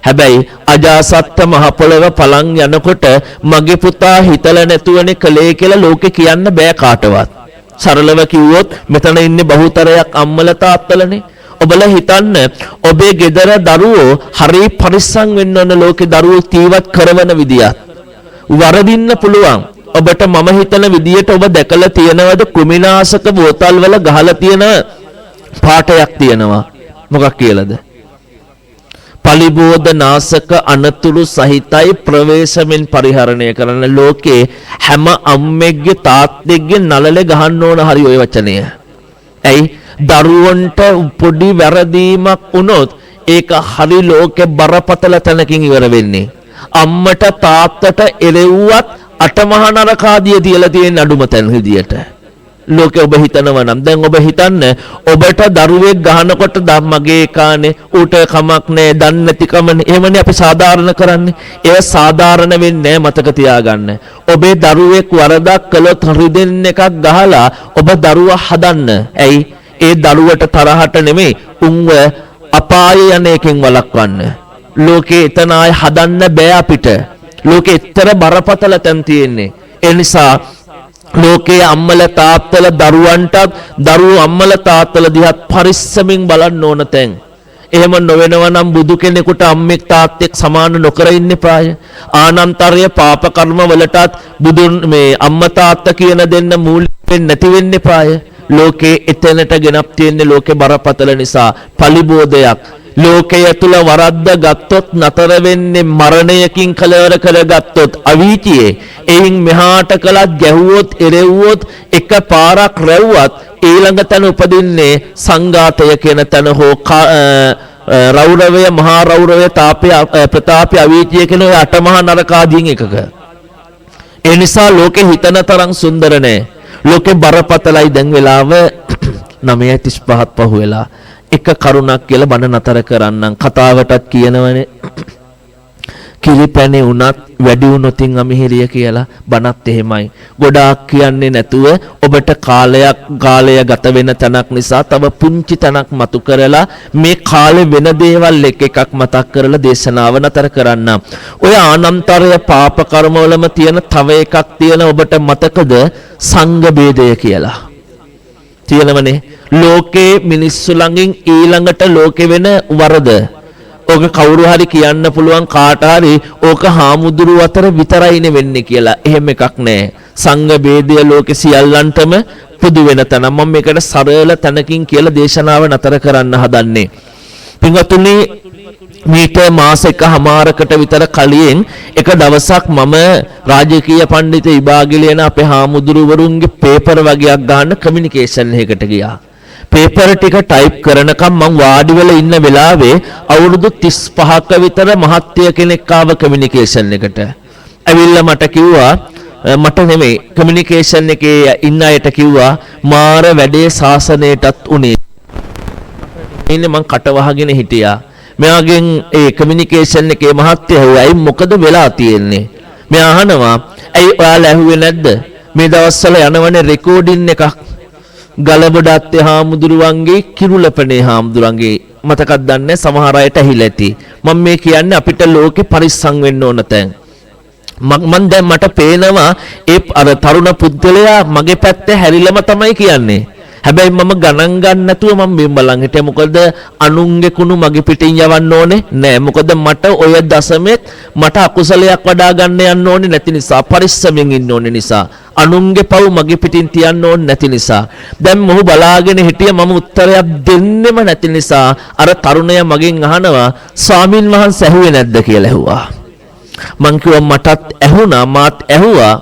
හැබැයි අජාසත් මහ පොළව පලන් යනකොට මගේ පුතා හිතලා නැතුවනේ කලේ කියලා ලෝකේ කියන්න බෑ කාටවත්. සරලව කිව්වොත් මෙතන ඉන්නේ බහුතරයක් අම්මලා තාත්තලානේ. ඔබලා හිතන්න ඔබේ ගෙදර දරුවෝ හරි පරිස්සම් වෙන්න ඕන ලෝකේ දරුවෝ තීවත් කරවන විදියට. වරදින්න පුළුවන්. ඔබට මම හිතන විදියට ඔබ දැකලා තියෙනවද කුමිනාශක බෝතල් වල ගහලා තියෙන පාටයක් තියෙනවා. මොකක් කියලාද? පලිබෝධ නාශක අනතුරු සහිතයි ප්‍රවේශමෙන් පරිහරණය කරන ලෝකේ හැම අම්මෙක්ගේ තාත්තෙක්ගේ නළලේ ගහන්න ඕන හරි ওই වචනය. ඇයි? දරුවන්ට පොඩි වැරදීමක් වුණොත් ඒක හරි ලෝකේ බරපතල තැනකින් ඉවර වෙන්නේ. අම්මට තාත්තට එරෙව්වත් අටමහා නරකාදිය තියලා තියෙන අඩුම තැන විදියට. ලෝකේ ඔබ හිතනවා නම් දැන් ඔබ හිතන්න ඔබට දරුවෙක් ගහනකොට මගේ කානේ ඌට කමක් නැහැ දන්නේ නැතිකමනේ. එහෙමනේ අපි සාධාරණ කරන්නේ. ඒක සාධාරණ වෙන්නේ නැහැ මතක තියාගන්න. ඔබේ දරුවෙක් වරදක් කළොත් රිදෙන් එකක් ගහලා ඔබ දරුවා හදන්න. ඇයි? ඒ දරුවට තරහට නෙමෙයි උන්ව අපාය යන එකෙන් වළක්වන්න. ලෝකේ එතන ආය හදන්න බෑ අපිට. ලෝකේ ඊතර බරපතල තැන් තියෙන්නේ. ඒ නිසා ලෝකයේ අම්මල තාත්තල දරුවන්ටත් දරුවෝ අම්මල තාත්තල දිහා පරිස්සමින් බලන්න ඕන තැන්. එහෙම නොවෙනවා නම් බුදු කෙනෙකුට අම්මෙක් තාත්තෙක් සමාන නොකර ඉන්න එපාය. ආනන්තරය පාප කර්ම වලටත් බුදුන් මේ අම්මා තාත්තා කියන දෙන්න මූලික වෙන්නේ නැති වෙන්න එපාය. ලෝකේ එතනට ගෙනප් තියෙන්නේ ලෝකේ බරපතල නිසා පලිබෝධයක්. ලෝකය තුල වරද්ද ගත්තොත් නතර වෙන්නේ මරණයකින් කලවර කරගත්තොත් අවීචියේ. එයින් මෙහාට කළත් ගැහුවොත් එරෙව්වොත් එක පාරක් රැව්වත් ඊළඟ තැන උපදින්නේ සංඝාතය කියන තැන හෝ රෞරවය මහා රෞරවය තාපය ප්‍රතාපය අවීචිය කියන ඔය අටමහා නරක ආදීන් එකක. ඒ නිසා ලෝකේ හිතන තරම් සුන්දර නැහැ. ලෝකේ බරපතලයි. දැන් වෙලාව 9:35 පහුවෙලා. එක කරුණක් කියලා බණ නතර කරන්නම්. කතාවටත් කියනවනේ කිරිපැණි උනත් වැඩි වුණොතින් අමිහිරිය කියලා. බණත් එහෙමයි. ගොඩාක් කියන්නේ නැතුව ඔබට කාලය ගත වෙන තැනක් නිසා තව පුංචි තැනක් මතු කරලා මේ කාලේ වෙන දේවල් එකක් මතක් කරලා දේශනාව නතර කරන්න. ඔය ආනන්තරය පාප කර්මවලම තියෙන තව එකක් තියෙන ඔබට මතකද? සංඝ ભેදය කියලා. තියෙනවනේ. ලෝකේ මිනිස්සු ළඟින් ඊළඟට ලෝකෙ වෙන වරද ඕක කවුරු හරි කියන්න පුළුවන් කාට හරි ඕක හාමුදුරු අතර විතරයිනේ වෙන්නේ කියලා. එහෙම එකක් නැහැ. සංඝ ભેදය ලෝකෙ සියල්ලන්ටම පොදු වෙන තැන. මම මේකට සරල තැනකින් කියලා දේශනාව නතර කරන්න හදන්නේ. පින්වත්නි මීට මාස එකමාරකට විතර කලින් එක දවසක් මම රාජකීය පඬිත විභාගෙ ලියන අපේ හාමුදුරුවරුන්ගේ පේපර් වගේක් ගන්න කමියුනිකේෂන් එකකට ගියා. පේපර් ටික ටයිප් කරනකම් මම වාඩි වෙලා ඉන්න වෙලාවේ අවුරුදු 35ක විතර මහත්ය කෙනෙක් ආව කමියුනිකේෂන් එකට. ඇවිල්ලා මට කිව්වා මට නෙමෙයි කමියුනිකේෂන් එකේ ඉන්න අයට කිව්වා මාර වැඩේ ශාසනයටත් උනේ. ඉන්නේ මං කට වහගෙන හිටියා. මෙයාගෙන් ඒ කමියුනිකේෂන් එකේ මහත්ය ඇහුවයි මොකද වෙලා තියෙන්නේ? මෙයා අහනවා ඇයි ඔයාලා ඇහුවේ නැද්ද? මේ දවස්වල යනවනේ රෙකෝඩින් එකක්. ගලබඩත්තේ හාමුදුරුවන්ගේ කිරුළපනේ හාමුදුරුවන්ගේ මතකක් දන්නේ සමහර අයට ඇහිලා ඇති. මම මේ කියන්නේ අපිට ලෝකේ පරිස්සම් වෙන්න ඕන තැන්. මම දැන් මට පේනවා ඒ අර තරුණ පුද්ගලයා මගේ පැත්තේ හැරිලම තමයි කියන්නේ. හැබැයි මම ගණන් ගන්න නැතුව මම මේ බලන් හිටියා. මොකද අනුන්ගේ කුණු මගේ පිටින් යවන්න ඕනේ නෑ. මොකද මට ඔය දශමෙත් මට අකුසලයක් වඩා ගන්න යන්න ඕනේ නැති නිසා, පරිස්සමෙන් ඉන්න ඕනේ නිසා, අනුන්ගේ පව් මගේ පිටින් තියන්න ඕනේ නැති නිසා. දැන් මොහු බලාගෙන හිටියා මම උත්තරයක් දෙන්නෙම නැති නිසා අර තරුණයා මගෙන් අහනවා ස්වාමින් වහන්සේ ඇහුවේ නැද්ද කියලා ඇහුවා. මං කිව්වා මටත් ඇහුණා, මාත් ඇහුවා.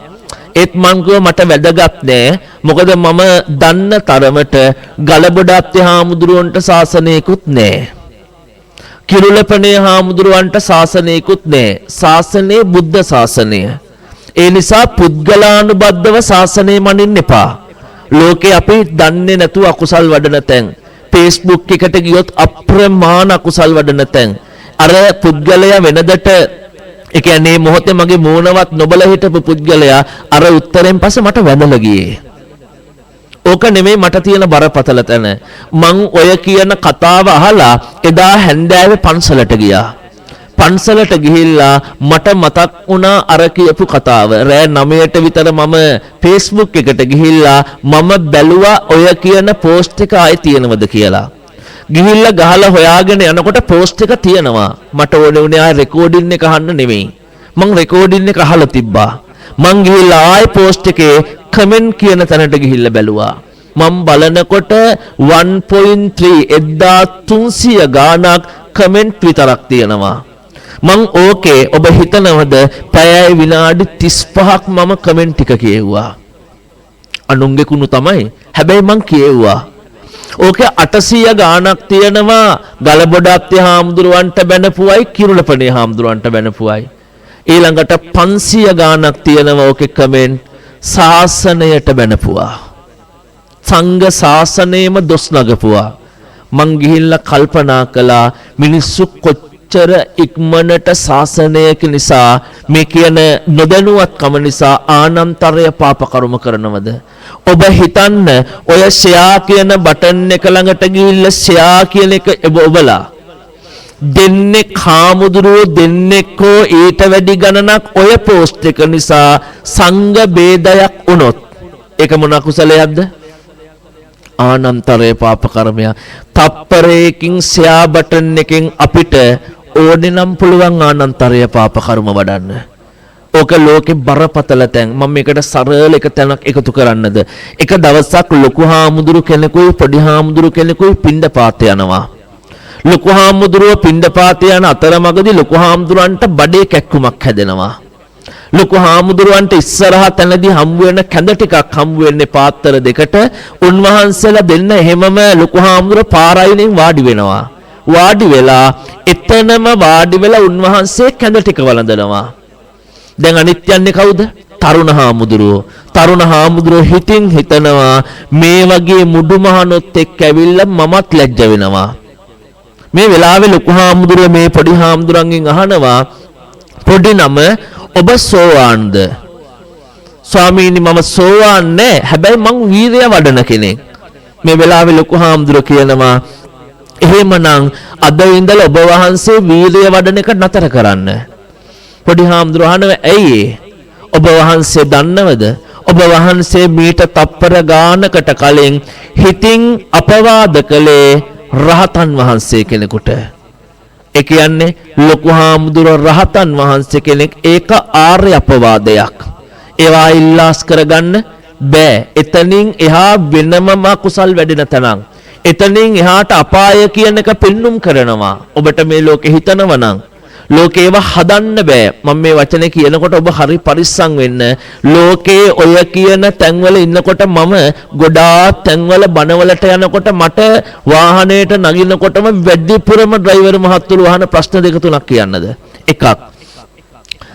ඒත් මං කිව්වා මට වැදගත් නෑ. මොකද මම දන්න තරමට ගලබඩත්තේ හාමුදුරුවන්ට ශාසනයකුත් නෑ. කිරුළපනේ හාමුදුරුවන්ට ශාසනයකුත් නෑ. ශාසනය බුද්ධ ශාසනය. ඒ නිසා පුද්ගලානුබද්ධව ශාසනය මනින්න එපා. ලෝකේ අපි දන්නේ නැතුව අකුසල් වඩන තැන්. Facebook එකට ගියොත් අප්‍රමාණ අකුසල් වඩන තැන්. අර පුද්ගලයා වෙනදට ඒ කියන්නේ මොහොතේ මගේ මූණවත් නොබල හිටපු පුද්ගලයා අර උත්තරෙන් පස්සේ මට වැඳලා ගියේ. ඕක නෙමෙයි මට තියෙන බරපතල තැන. මං ඔය කියන කතාව අහලා එදා හැන්දෑවේ පන්සලට ගියා. පන්සලට ගිහිල්ලා මට මතක් වුණා අර කියපු කතාව. රෑ 9ට විතර මම Facebook එකට ගිහිල්ලා මම බැලුවා ඔය කියන පෝස්ට් එක ආයේ තියෙනවද කියලා. ගිහිල්ලා ගහලා හොයාගෙන යනකොට පෝස්ට් එක තියෙනවා. මට ඕනේ වුණේ ආ රෙකෝඩින් එක අහන්න නෙමෙයි. මං රෙකෝඩින් එක අහලා තිබ්බා. මං ගිහිල්ලා ආයේ පෝස්ට් එකේ කමෙන්ට් කියන තැනට ගිහිල්ලා බැලුවා. මම බලනකොට 1.3 1300 ගාණක් කමෙන්ට් විතරක් තියෙනවා. මං ඕකේ ඔබ හිතනවද පැයයි විනාඩි 35ක් මම කමෙන්ට් ටික කියෙව්වා. අනුන්ගේ කුණු තමයි. හැබැයි මං කියෙව්වා. ඕකේ 800 ගාණක් තියෙනවා ගලබොඩාත්තේ හාමුදුරුවන්ට බැනපුවයි කිරුළපනේ හාමුදුරුවන්ට බැනපුවයි. ඊළඟට 500 ගාණක් තියෙනවා ඕකේ කමෙන්ට් ශාසනයට බැනපුවා. සංඝ ශාසනයේම දොස් නගපුවා. මං ගිහිල්ලා කල්පනා කළා මිනිස්සු කොච්චර ඉක්මනට ශාසනයක නිසා මේ කියන නොදැනුවත්කම නිසා ආනන්තරය පාප කර්ම කරනවද? ඔබ හිතන්න ඔය ෂෙයා කියන බටන් එක ළඟට ගිහිල්ලා ෂෙයා කියන එක ඔබලා දෙන්නේ කාමුදුරෝ දෙන්නෙක්කෝ ඊට වැඩි ගණනක් ඔය පෝස්ට් එක නිසා සංඝ ભેදයක් වුණොත් ඒක මොන අකුසලයක්ද? ආනන්තරේ පාප කර්මය. තප්පරයකින් ෂෙයා බටන් එකෙන් අපිට ඕනේ නම් පුළුවන් ආනන්තරය පාප කර්ම වඩන්න. ඕක ලෝකේ බරපතල තැන්. මම මේකට සරල එක තැනක් එකතු කරන්නද? එක දවසක් ලොකු හාමුදුරු කෙනෙකුයි පොඩි හාමුදුරු කෙනෙකුයි පිණ්ඩපාත යනවා. ලොකු හාමුදුරුව පිණ්ඩපාත යන අතරමඟදී ලොකු හාමුදුරන්ට බඩේ කැක්කුමක් හැදෙනවා. ලොකු හාමුදුරුවන්ට ඉස්සරහා තැනදී හම්බ වෙන කැඳ ටිකක් හම්බ වෙන්නේ පාත්‍ර දෙකට. උන්වහන්සේලා දෙන්න එහෙමම ලොකු හාමුදුරුව පාරයිනෙන් වාඩි වෙනවා. වාඩි වෙලා එතනම වාඩි වෙලා උන්වහන්සේ කැඳ ටික වළඳනවා. දැන් අනිත් යන්නේ කවුද? තරුණ හාමුදුරුවෝ. තරුණ හාමුදුරුවෝ හිතින් හිතනවා මේ වගේ මුඩුමහනොත් එක්ක ඇවිල්ලා මමත් ලැජ්ජ වෙනවා. මේ වෙලාවේ ලොකු හාමුදුරුවෝ මේ පොඩි හාමුදුරන්ගෙන් අහනවා පොඩි නම ඔබ සෝවාන්ද? ස්වාමීනි මම සෝවාන් නෑ. හැබැයි මං වීරය වඩන කෙනෙක්. මේ වෙලාවේ ලොකු හාමුදුරුවෝ කියනවා එහෙමනම් අද ඉඳලා ඔබ වහන්සේ වීරය වඩන එක නතර කරන්න. පොඩි හාමුදුරුවෝ අහනවා ඇයි ඔබ වහන්සේ දන්නවද? ඔබ වහන්සේ මීට තප්පර ගානකට කලින් හිතින් අපවාද කළේ රහතන් වහන්සේ කෙනෙකුට. ඒ කියන්නේ ලොකු හාමුදුරුවෝ රහතන් වහන්සේ කෙනෙක්. ඒක ආර්ය අපවාදයක්. ඒවා ඉල්ලාස් කරගන්න බෑ. එතනින් එහා වෙනමම කුසල් වැඩෙන තැනක්. එතනින් එහාට අපාය කියන එක පෙන්눔 කරනවා. ඔබට මේ ලෝකේ හිතනවා නම් ලෝකේ ඒවා හදන්න බෑ. මම මේ වචනේ කියනකොට ඔබ හරි පරිස්සම් වෙන්න. ලෝකේ ඔය කියන තැන්වල ඉන්නකොට මම ගොඩාක් තැන්වල බනවලට යනකොට මට වාහනේට නගිනකොටම වැඩිපුරම ඩ්‍රයිවර් මහත්තුරු අහන ප්‍රශ්න දෙක තුනක් කියන්නද? එකක්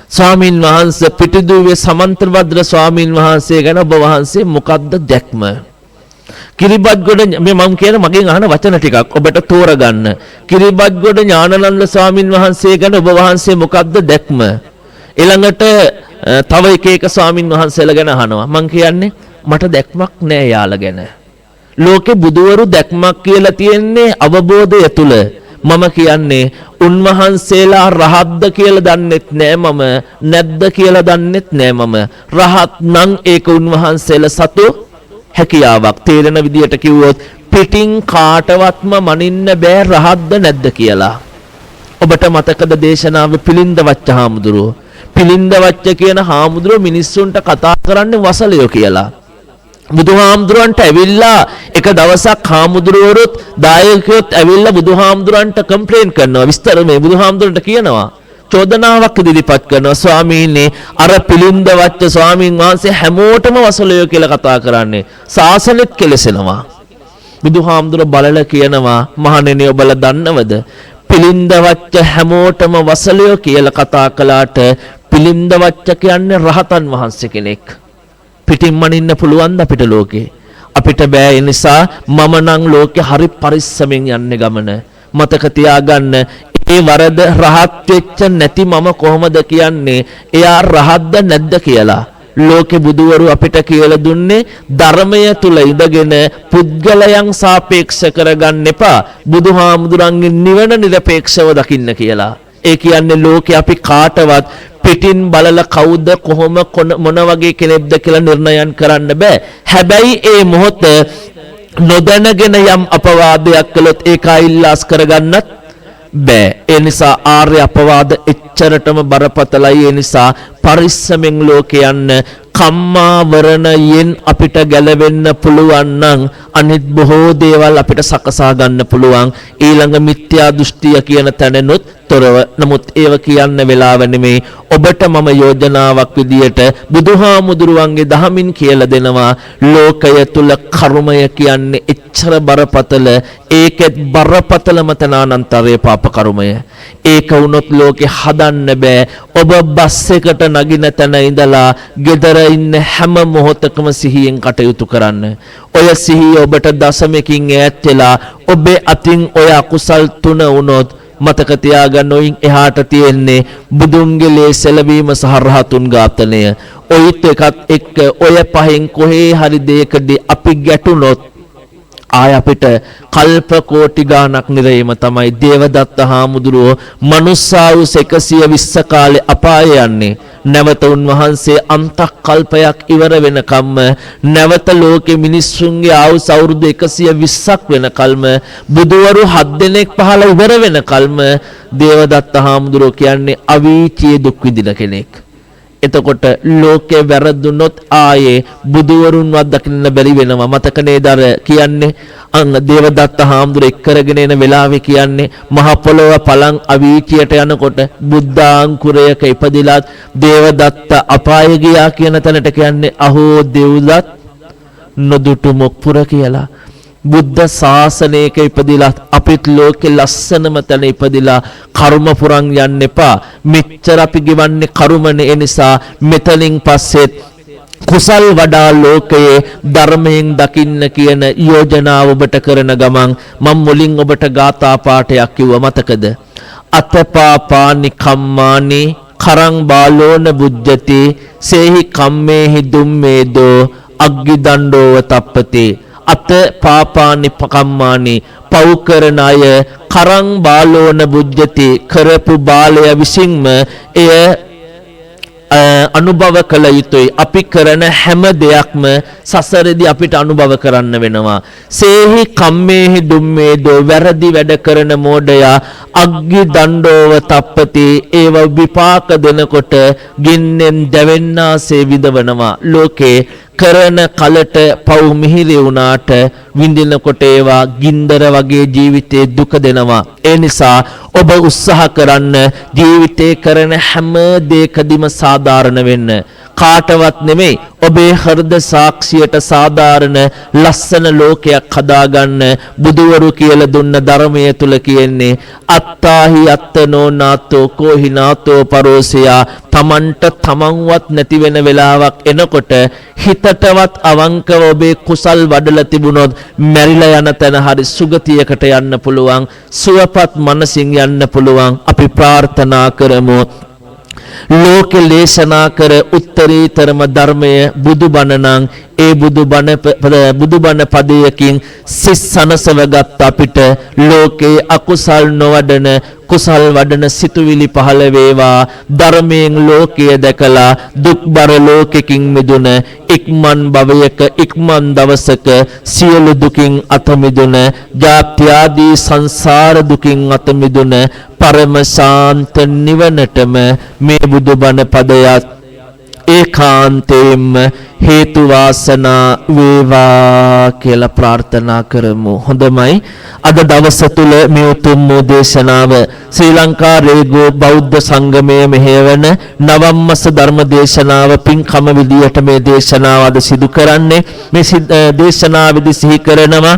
ස්වාමින් වහන්සේ පිටිදුවේ සමන්තභද්‍ර ස්වාමින් වහන්සේ ගැන ඔබ වහන්සේ මොකද්ද දැක්ම? කිරිබත්ගොඩ මම කියන මගෙන් අහන වචන ටිකක් ඔබට තෝරගන්න. කිරිබත්ගොඩ ඥානানন্দ ස්වාමින් වහන්සේ ගැන ඔබ වහන්සේ මොකද්ද දැක්ම? ඊළඟට තව එක ස්වාමින් වහන්සේලා ගැන අහනවා. මම කියන්නේ මට දැක්මක් නෑ යාළ ගැන. ලෝකේ බුදවරු දැක්මක් කියලා තියෙන්නේ අවබෝධය තුල. මම කියන්නේ උන්වහන්සේලා රහත්ද කියලා දන්නෙත් නෑ මම. නැද්ද කියලා දන්නෙත් නෑ මම. රහත් නම් ඒක උන්වහන්සේලා සතු හැකියාවක්. තේරෙන විදියට කිව්වොත් පිටින් කාටවත්ම මනින්න බෑ රහත්ද නැද්ද කියලා. ඔබට මතකද දේශනාවේ පිලින්ද වච්ච හාමුදුරුවෝ? පිලින්ද වච්ච කියන හාමුදුරුවෝ මිනිස්සුන්ට කතා කරන්නේ වසලයෝ කියලා. බුදුහාමුදුරන්ට ඇවිල්ලා එක දවසක් හාමුදුරුවරුත් දායකයොත් ඇවිල්ලා බුදුහාමුදුරන්ට කම්ප්ලේන් කරනවා. විස්තර මේ බුදුහාමුදුරන්ට කියනවා. චෝදනාවක් ඉදිරිපත් කරනවා. ස්වාමීනි අර පිලින්ද වච්ච ස්වාමීන් වහන්සේ හැමෝටම වසලයෝ කියලා කතා කරන්නේ. ශාසනෙත් කෙලසෙනවා. බුදුහාමුදුර බලලා කියනවා මහණෙනි ඔබලා දන්නවද? පිලින්ද වච්ච හැමෝටම වසලයෝ කියලා කතා කළාට පිලින්ද වච්ච කියන්නේ රහතන් වහන්සේ කෙනෙක්. පිටින් මනින්න පුළුවන් අපිට ලෝකේ. අපිට බෑ. ඒ නිසා මම නම් ලෝකේ හරි පරිස්සමෙන් යන්නේ ගමන. මතක තියාගන්න, ඒ වරද රහත් වෙච්ච නැති මම කොහොමද කියන්නේ එයා රහත්ද නැද්ද කියලා? ලෝකේ බුදුවරු අපිට කියලා දුන්නේ ධර්මය තුල ඉඳගෙන පුද්ගලයන් සාපේක්ෂ කරගන්න එපා, බුදුහාමුදුරන්ගේ නිවන නිරපේක්ෂව දකින්න කියලා. ඒ කියන්නේ ලෝකේ අපි කාටවත් පිටින් බලලා කවුද කොහොම මොන වගේ කෙනෙක්ද කියලා නිර්ණයන් කරන්න බෑ. හැබැයි ඒ මොහොත නොදැනගෙන යම් අපවාදයක් කළොත් ඒක අයිල්ලාස් කරගන්නත් බෑ. ඒ නිසා ආර්ය අපවාද එච්චරටම බරපතලයි. ඒ නිසා පරිස්සමෙන් ලෝකේ යන්න. කම්මාවරණයෙන් අපිට ගැලවෙන්න පුළුවන් නම් අනිත් බොහෝ දේවල් අපිට සකසා ගන්න පුළුවන්. ඊළඟ මිත්‍යා දෘෂ්ටිය කියන තැනනොත් තොරව. නමුත් ඒව කියන්න වෙලාව නෙමේ. ඔබට මම යෝජනාවක් විදියට බුදුහාමුදුරුවන්ගේ දහමින් කියලා දෙනවා, ලෝකය තුල කර්මය කියන්නේ එච්චර බරපතල, ඒකෙත් බරපතලම තනානන්තරේ පාප කර්මය. ඒක වුණොත් ලෝකේ හදන්න බෑ. ඔබ බස් එකට නගින තැන ඉඳලා ගෙදර ඉන්න හැම මොහොතකම සිහියෙන් කටයුතු කරන්න. ඔය සිහිය ඔබට දශමකින් ඈත් වෙලා ඔබේ අතින් ඔය අකුසල් 3 වුණොත් මතක තියාගන්න, ඔයින් එහාට තියෙන්නේ බුදුන්ගේ ලේසලවීම සහ රහතුන් ඝාතනය. ඔයිත් එකත් එක්ක ඔය පහෙන් කොහේ හරි දෙයකදී අපි ගැටුනොත් ආය අපිට කල්ප කෝටි ගාණක් නිරේම තමයි. දේවදත්ත හාමුදුරුවෝ මනුස්සාවුස 120 කාලේ අපාය යන්නේ. නැවත උන්වහන්සේ අන්තක් කල්පයක් ඉවර වෙනකම්ම, නැවත ලෝකෙ මිනිස්සුන්ගේ ආයුෂ අවුරුදු 120ක් වෙනකල්ම, බුදුවරු 7 දෙනෙක් පහළ ඉවර වෙනකල්ම දේවදත්ත හාමුදුරුවෝ කියන්නේ අවීචී දුක් විඳින කෙනෙක්. එතකොට ලෝකේ වැරදුනොත් ආයේ බුදුවරුන්වත් දකින්න බැරි වෙනවා. මතක නේද අර කියන්නේ අන්න දේවදත්ත හාමුදුර එක් කරගෙන එන වෙලාවේ කියන්නේ මහ පොළොව පලං අවීචියට යනකොට බුද්ධාංකුරයක ඉපදිලාත් දේවදත්ත අපාය ගියා කියන තැනට කියන්නේ අහෝ දෙව්දත් නොදුටු මොක්පුර කියලා. බුද්ධ ශාසනයක ඉපදිලා අපිත් ලෝකේ ලස්සනම තැන ඉපදිලා කර්ම පුරන් යන්න එපා. මෙච්චර අපි ගෙවන්නේ කර්මනේ. ඒ නිසා මෙතනින් පස්සෙත් කුසල් වඩා ලෝකයේ ධර්මයෙන් දකින්න කියන යෝජනාව ඔබට කරන ගමන් මම මුලින් ඔබට ගාථා පාඨයක් කිව්වා, මතකද? අතපාපානි කම්මානි කරං බාලෝන බුද්ධති සේහි කම්මේහි දුම්මේදෝ අග්ගි දණ්ඩෝව තප්පති. අත පාපානි පකම්මානි පව් කරන අය කරං බාලෝන බුද්ධති කරපු බාලය විසින්ම එය අනුභව කළ යුතුයි. අපි කරන හැම දෙයක්ම සසරදී අපිට අනුභව කරන්න වෙනවා. සේහි කම්මේහි දුම්මේදෝ වැරදි වැඩ කරන මෝඩයා අග්ගි දණ්ඩෝව තප්පති ඒව විපාක දෙනකොට ගින්නෙන් දැවෙන්නාසේ විඳවනවා. ලෝකේ කරන කලට පව් මිහිරි වුණාට විඳිනකොට ඒවා ගින්දර වගේ ජීවිතේ දුක දෙනවා. ඒ නිසා ඔබ උත්සාහ කරන්න ජීවිතේ කරන හැම දෙයකදීම සාධාරණ වෙන්න. කාටවත් නෙමෙයි, ඔබේ හෘද සාක්ෂියට සාධාරණ ලස්සන ලෝකයක් හදාගන්න බුදුවරු කියලා දුන්න ධර්මයේ තුල කියන්නේ අත්තාහි අත්තනෝ නාතෝ කෝහි නාතෝ පරෝසයා. තමන්ට තමන්වත් නැති වෙන වෙලාවක් එනකොට හිතටවත් අවංකව ඔබේ කුසල් වඩලා තිබුණොත් මැරිලා යන තැන හරි සුගතියකට යන්න පුළුවන්, සුවපත් මනසින් යන්න පුළුවන්. අපි ප්‍රාර්ථනා කරමු ලෝකෙ දේශනා කර උත්තරීතරම ධර්මය බුදුබණ නම් ඒ බුදුබණ පදයකින් සිස්සනසවගත් අපිට ලෝකේ අකුසල් නොවඩන කුසල් වඩන සිතුවිලි පහළ වේවා. ධර්මයෙන් ලෝකය දැකලා දුක්බර ලෝකෙකින් මිදුන ඉක්මන් භවයක ඉක්මන් දවසක සියලු දුකින් අත මිදුන ජාත්‍ය ආදී සංසාර දුකින් අත මිදුන පරම ශාන්ත නිවනටම මේ බුදුබණ පදයත් ඒකාන්තයෙන්ම හේතු වාසනා වේවා කියලා ප්‍රාර්ථනා කරමු. හොඳයි, අද දවස තුල මේ උතුම් දේශනාව ශ්‍රී ලංකා රේගෝ බෞද්ධ සංගමයේ මෙහෙවන නවම් මාස ධර්ම දේශනාව පින්කම විදියට මේ දේශනාව අද සිදු කරන්නේ. මේ දේශනාවේදී සිහි කරනවා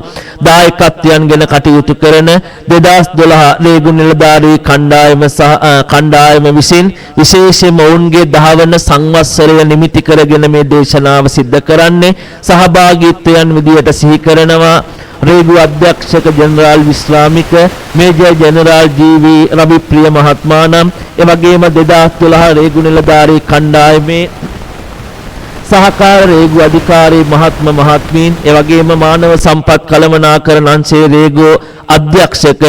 දායකත්වයන් ගැන කටයුතු කරන 2012 රේගු නිලධාරී කණ්ඩායම විසින් විශේෂයෙන්ම ඔවුන්ගේ දහවන සංවත්සර සංවත්සරය නිමිති කරගෙන මේ දේශනාව සිද්ධ කරන්නේ. සහභාගීත්වයන් විදියට සිහි කරනවා රේගු අධ්‍යක්ෂක ජෙනරාල් විශ්‍රාමික මේජර් ජෙනරාල් ජී.වී. රවිප්‍රිය මහත්මයා නම් එවැගේම 2012 රේගු නිලධාරී කණ්ඩායමේ සහකාර රේගු අධිකාරී මහත්ම මහත්මීන් එවැගේම මානව සම්පත් කළමනාකරණ අංශයේ රේගු අධ්‍යක්ෂක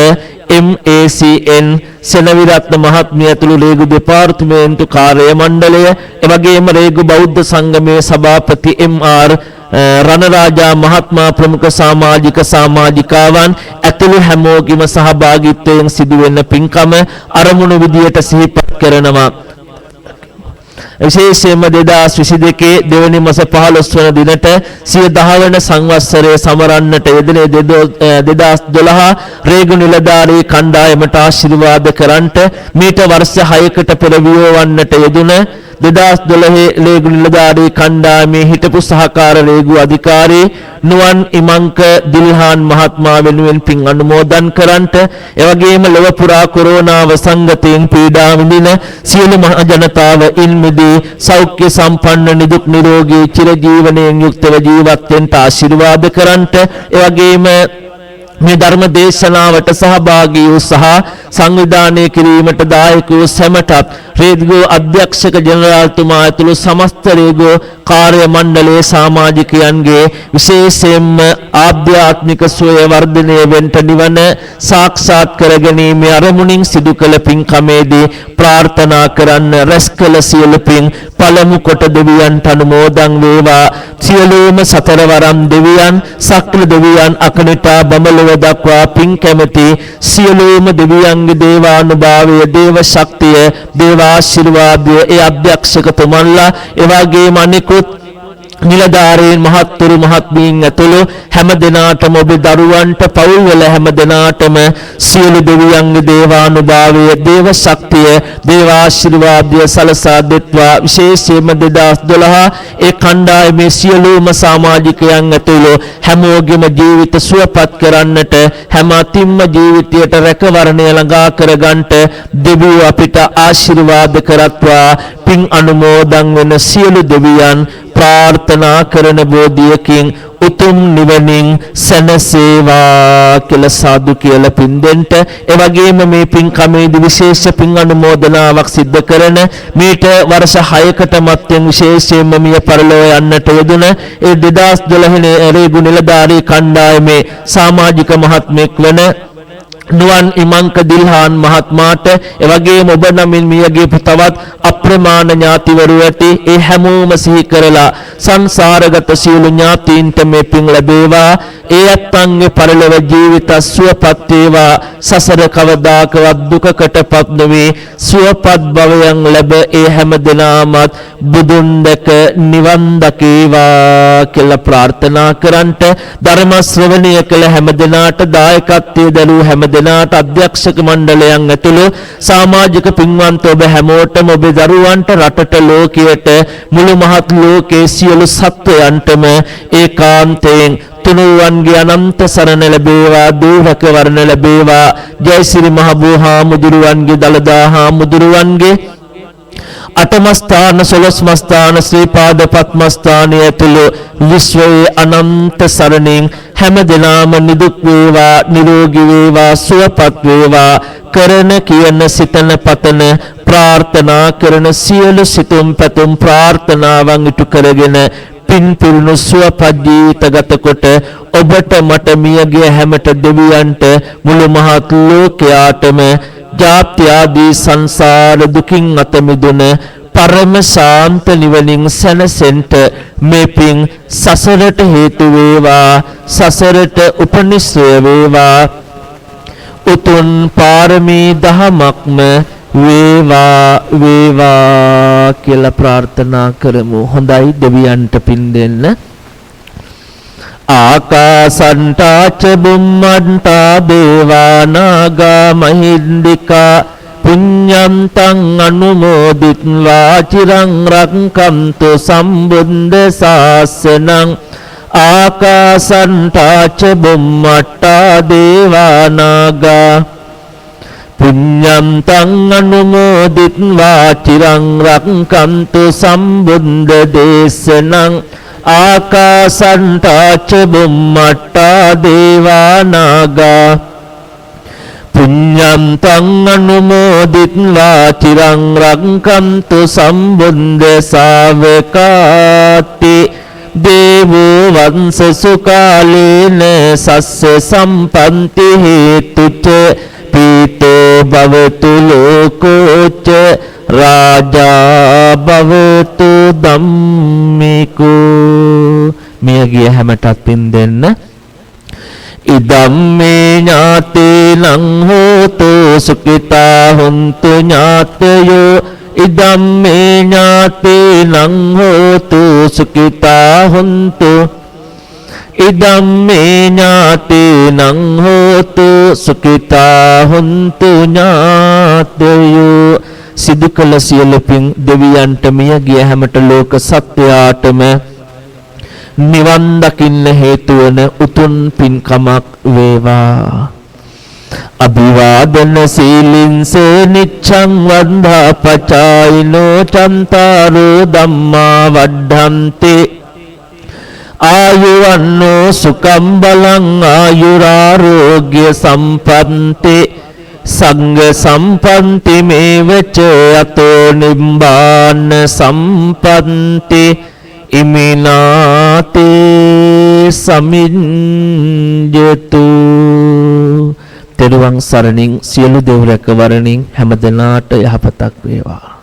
MACN සෙනවිරත්න මහත්මිය ඇතුළු රේගු දෙපාර්තමේන්තු කාර්ය මණ්ඩලය එවැගේම රේගු බෞද්ධ සංගමයේ සභාපති MR රණරාජා මහත්මයා ප්‍රමුඛ සමාජික සමාජිකාවන් ඇතුළු හැමෝගෙම සහභාගීත්වයෙන් සිදුවෙන පින්කම අරමුණු විදියට සිහිපත් කරනවා. විශේෂයෙන්ම 2022 දෙවැනි මාස 15 වන දිනට 10 වන සංවත්සරයේ සමරන්නට යෙදෙන 2012 රේගු නිලධාරී කණ්ඩායමට ආශිර්වාද කරන්නට මීට වර්ෂ 6කට පෙර වියවන්නට යෙදුන 2012 රේගු නිලධාරී කණ්ඩායමේ හිටපු සහකාර රේගු අධිකාරී නුවන් ඉමංක දිල්හාන් මහත්මයා වෙනුවෙන් පින් අනුමෝදන් කරන්නට එවැගේම ලොව පුරා කොරෝනා වසංගතයෙන් පීඩා විඳින සියලු මහ ජනතාව ඉන්මිදී සෞඛ්‍ය සම්පන්න නිදුක් නිරෝගී චිරජීවනයෙන් යුක්තව ජීවත් වෙන්න ආශිර්වාද කරන්නට එවැගේම මේ ධර්ම දේශනාවට සහභාගී වූ සහ සංවිධානය කිරීමට දායක වූ සැමටත් රේගු අධ්‍යක්ෂක ජෙනරාල්තුමා ඇතුළු සමස්ත රේගු කාර්ය මණ්ඩලයේ සමාජිකයන්ගේ විශේෂයෙන්ම ආධ්‍යාත්මික සුවය වර්ධනය වෙන්නට නිවන සාක්ෂාත් කර ගැනීමේ අරමුණින් සිදු කළ පින්කමේදී ප්‍රාර්ථනා කරන්න රැස් කළ සියලු පින් පළමු කොට දෙවියන්ට අනුමෝදන් වේවා. සියලුම සතරවරම් දෙවියන් සක්‍ර දෙවියන් අකනිටා බඹලව දක්වා පින් කැමැති සියලුම දෙවියන්ගේ දේවානුභාවය දේව ශක්තිය දේව ආශිර්වාදය ඒ අධ්‍යක්ෂකතුමන්ලා එවාගේම අනිකුත් නිලධාරීන් මහත්තුරු මහත්මීන් ඇතුළු හැම දිනාටම ඔබේ දරුවන්ට පවුල්වල හැම දිනාටම සියලු දෙවියන්ගේ දේවානුභාවය දේව ශක්තිය දේව ආශිර්වාදය සලසා දෙත්වා. විශේෂයෙන්ම 2012 ඒ කණ්ඩායමේ සියලුම සමාජිකයන් ඇතුළු හැමෝගෙම ජීවිත සුවපත් කරන්නට හැම අතින්ම ජීවිතයට රැකවරණය ළඟා කරගන්නට දෙවියෝ අපිට ආශිර්වාද කරත්වා. පින් අනුමෝදන් වෙන සියලු දෙවියන් ප්‍රාර්ථනා කරන බෝධියකින් උතුම් නිවනින් සැනසේවා කියලා සාදු කියලා පින් දෙන්න. ඒ වගේම මේ පින්කමේදී විශේෂ පින් අනුමෝදනාවක් සිද්ධ කරන මීට වර්ෂ 6කට මත්තෙන් විශේෂයෙන්ම මිය පරලොව යන්නට යෙදුන ඒ 2012 රේගු නිලධාරී කණ්ඩායමේ සමාජික මහත්මයෙක් වන නුවන් ඉමංක දිල්හාන් මහත්මයාට එවැගේම ඔබ නමින් මියගේ තවත් අප්‍රමාණ ඥාතිවරු ඇති ඒ හැමෝම සිහි කරලා සංසාරගත සියලු ඥාතීන්ට මේ පින් ලැබේවා. ඒ අත්ංගේ පරිලව ජීවිත සුවපත් වේවා. සසර කවදාකවත් දුකකටපත් නොවේ සුවපත් භවයන් ලැබ ඒ හැම දිනාමත් බුදුන් දැක නිවන් දකේවා කියලා ප්‍රාර්ථනා කරන්ට ධර්ම ශ්‍රවණය කළ හැම දිනාට දායකත්වයේ දරූ හැම දෙනාට අධ්‍යක්ෂක මණ්ඩලයන් ඇතුළු සමාජික පින්වන්ත ඔබ හැමෝටම ඔබේ දරුවන්ට රටට ලෝකයට මුළු මහත් ලෝකයේ සියලු සත්වයන්ටම ඒකාන්තයෙන් තුනුවන්ගේ අනන්ත සරණ ලැබේවා. දූරක වරණ ලැබේවා. ජයසිරි මහ බුදුහාමුදුරුවන්ගේ දළදා හාමුදුරුවන්ගේ අටමස්ථාන සොළොස්මස්ථාන ශ්‍රී පාද පත්මස්ථානය ඇතුළු විශ්වයේ අනන්ත සරණින් හැම දිනම නිදුක් වේවා නිරෝගී වේවා සුවපත් වේවා. කරන කියන සිතන පතන ප්‍රාර්ථනා කරන සියලු සිතුම් පැතුම් ප්‍රාර්ථනාවන් ඉටු කරගෙන පින් පිරුණු සුවපත් ජීවිත ගත කොට ඔබට මට මියගිය හැමට දෙවියන්ට මුළු මහත් ලෝකයාටම ජාත්‍ය ආදී සංසාර දුකින් අත මිදුන පරම ශාන්ත නිවනින් සැනසෙන්ට මේ පින් සසරට හේතු වේවා. සසරට උපනිශ්‍රය වේවා. උතුම් පාරමී දහමක්ම වේවා වේවා කියලා ප්‍රාර්ථනා කරමු. හොඳයි දෙවියන්ට පින් දෙන්න. ආකාසන්තා ච බුම්මන්තා දේවා නාග මහින්దికා පුඤ්ඤන්තං අනුමෝදිත්වා චිරං රක්ඛන්තු සම්බුද්ධ ශාසනං. ආකාසන්තා ච බුම්මත්තා දේවා නාග පුඤ්ඤන්තං අනුමෝදිත්වා චිරං රක්ඛන්තු සම්බුද්ධ දේශනං ආකාසන්තා ච බුම්මට්ටා දේවා නාග පුඤ්ඤන්තං අනුමෝදිත්වා චිරං රක්ඛන්තු සම්බුද්ධ ශාවකාති දේවෝ වංශ සුකාලේන සස්ස සම්පන්ති හේතුච පීතෝ භවතු ලෝකෝච රාජා භවතු ධම්මිකෝ. මෙය ගිය හැමටත් පින් දෙන්න. ඉදම්මේ ඥාතේනං හෝතු සුඛිතා හුන්තු ඥාතයෝ ඉදම්මේ ඥාතේනං හෝතු සුඛිතා හුන්තු ඉදම්මේ ඥාතේනං හෝතු සුඛිතා හුන්තු ඥාතයෝ. සිදු කළ සියලු පින් දෙවියන්ට මිය ගිය හැමට ලෝක සත්වයාටම නිවන් දකින්න හේතු වන උතුම් පින්කමක් වේවා. අභිවාදන සීලින්ස නිච්ඡං වන්දා පචායිනෝ චන්තාරෝ ධම්මා වඩ්ඩන්ති ආයුවන්නෝ සුඛං බලං ආයුරාෝග්‍ය සම්පන්ති සංඝ සම්පන්ති මේවච අතෝ නිබ්බාන සම්පන්ති ඉමිනාතේ සමිඤ්ඤතු. තෙරුවන් සරණින් සියලු දෙව් රැකවරණින් හැමදෙනාට යහපතක් වේවා.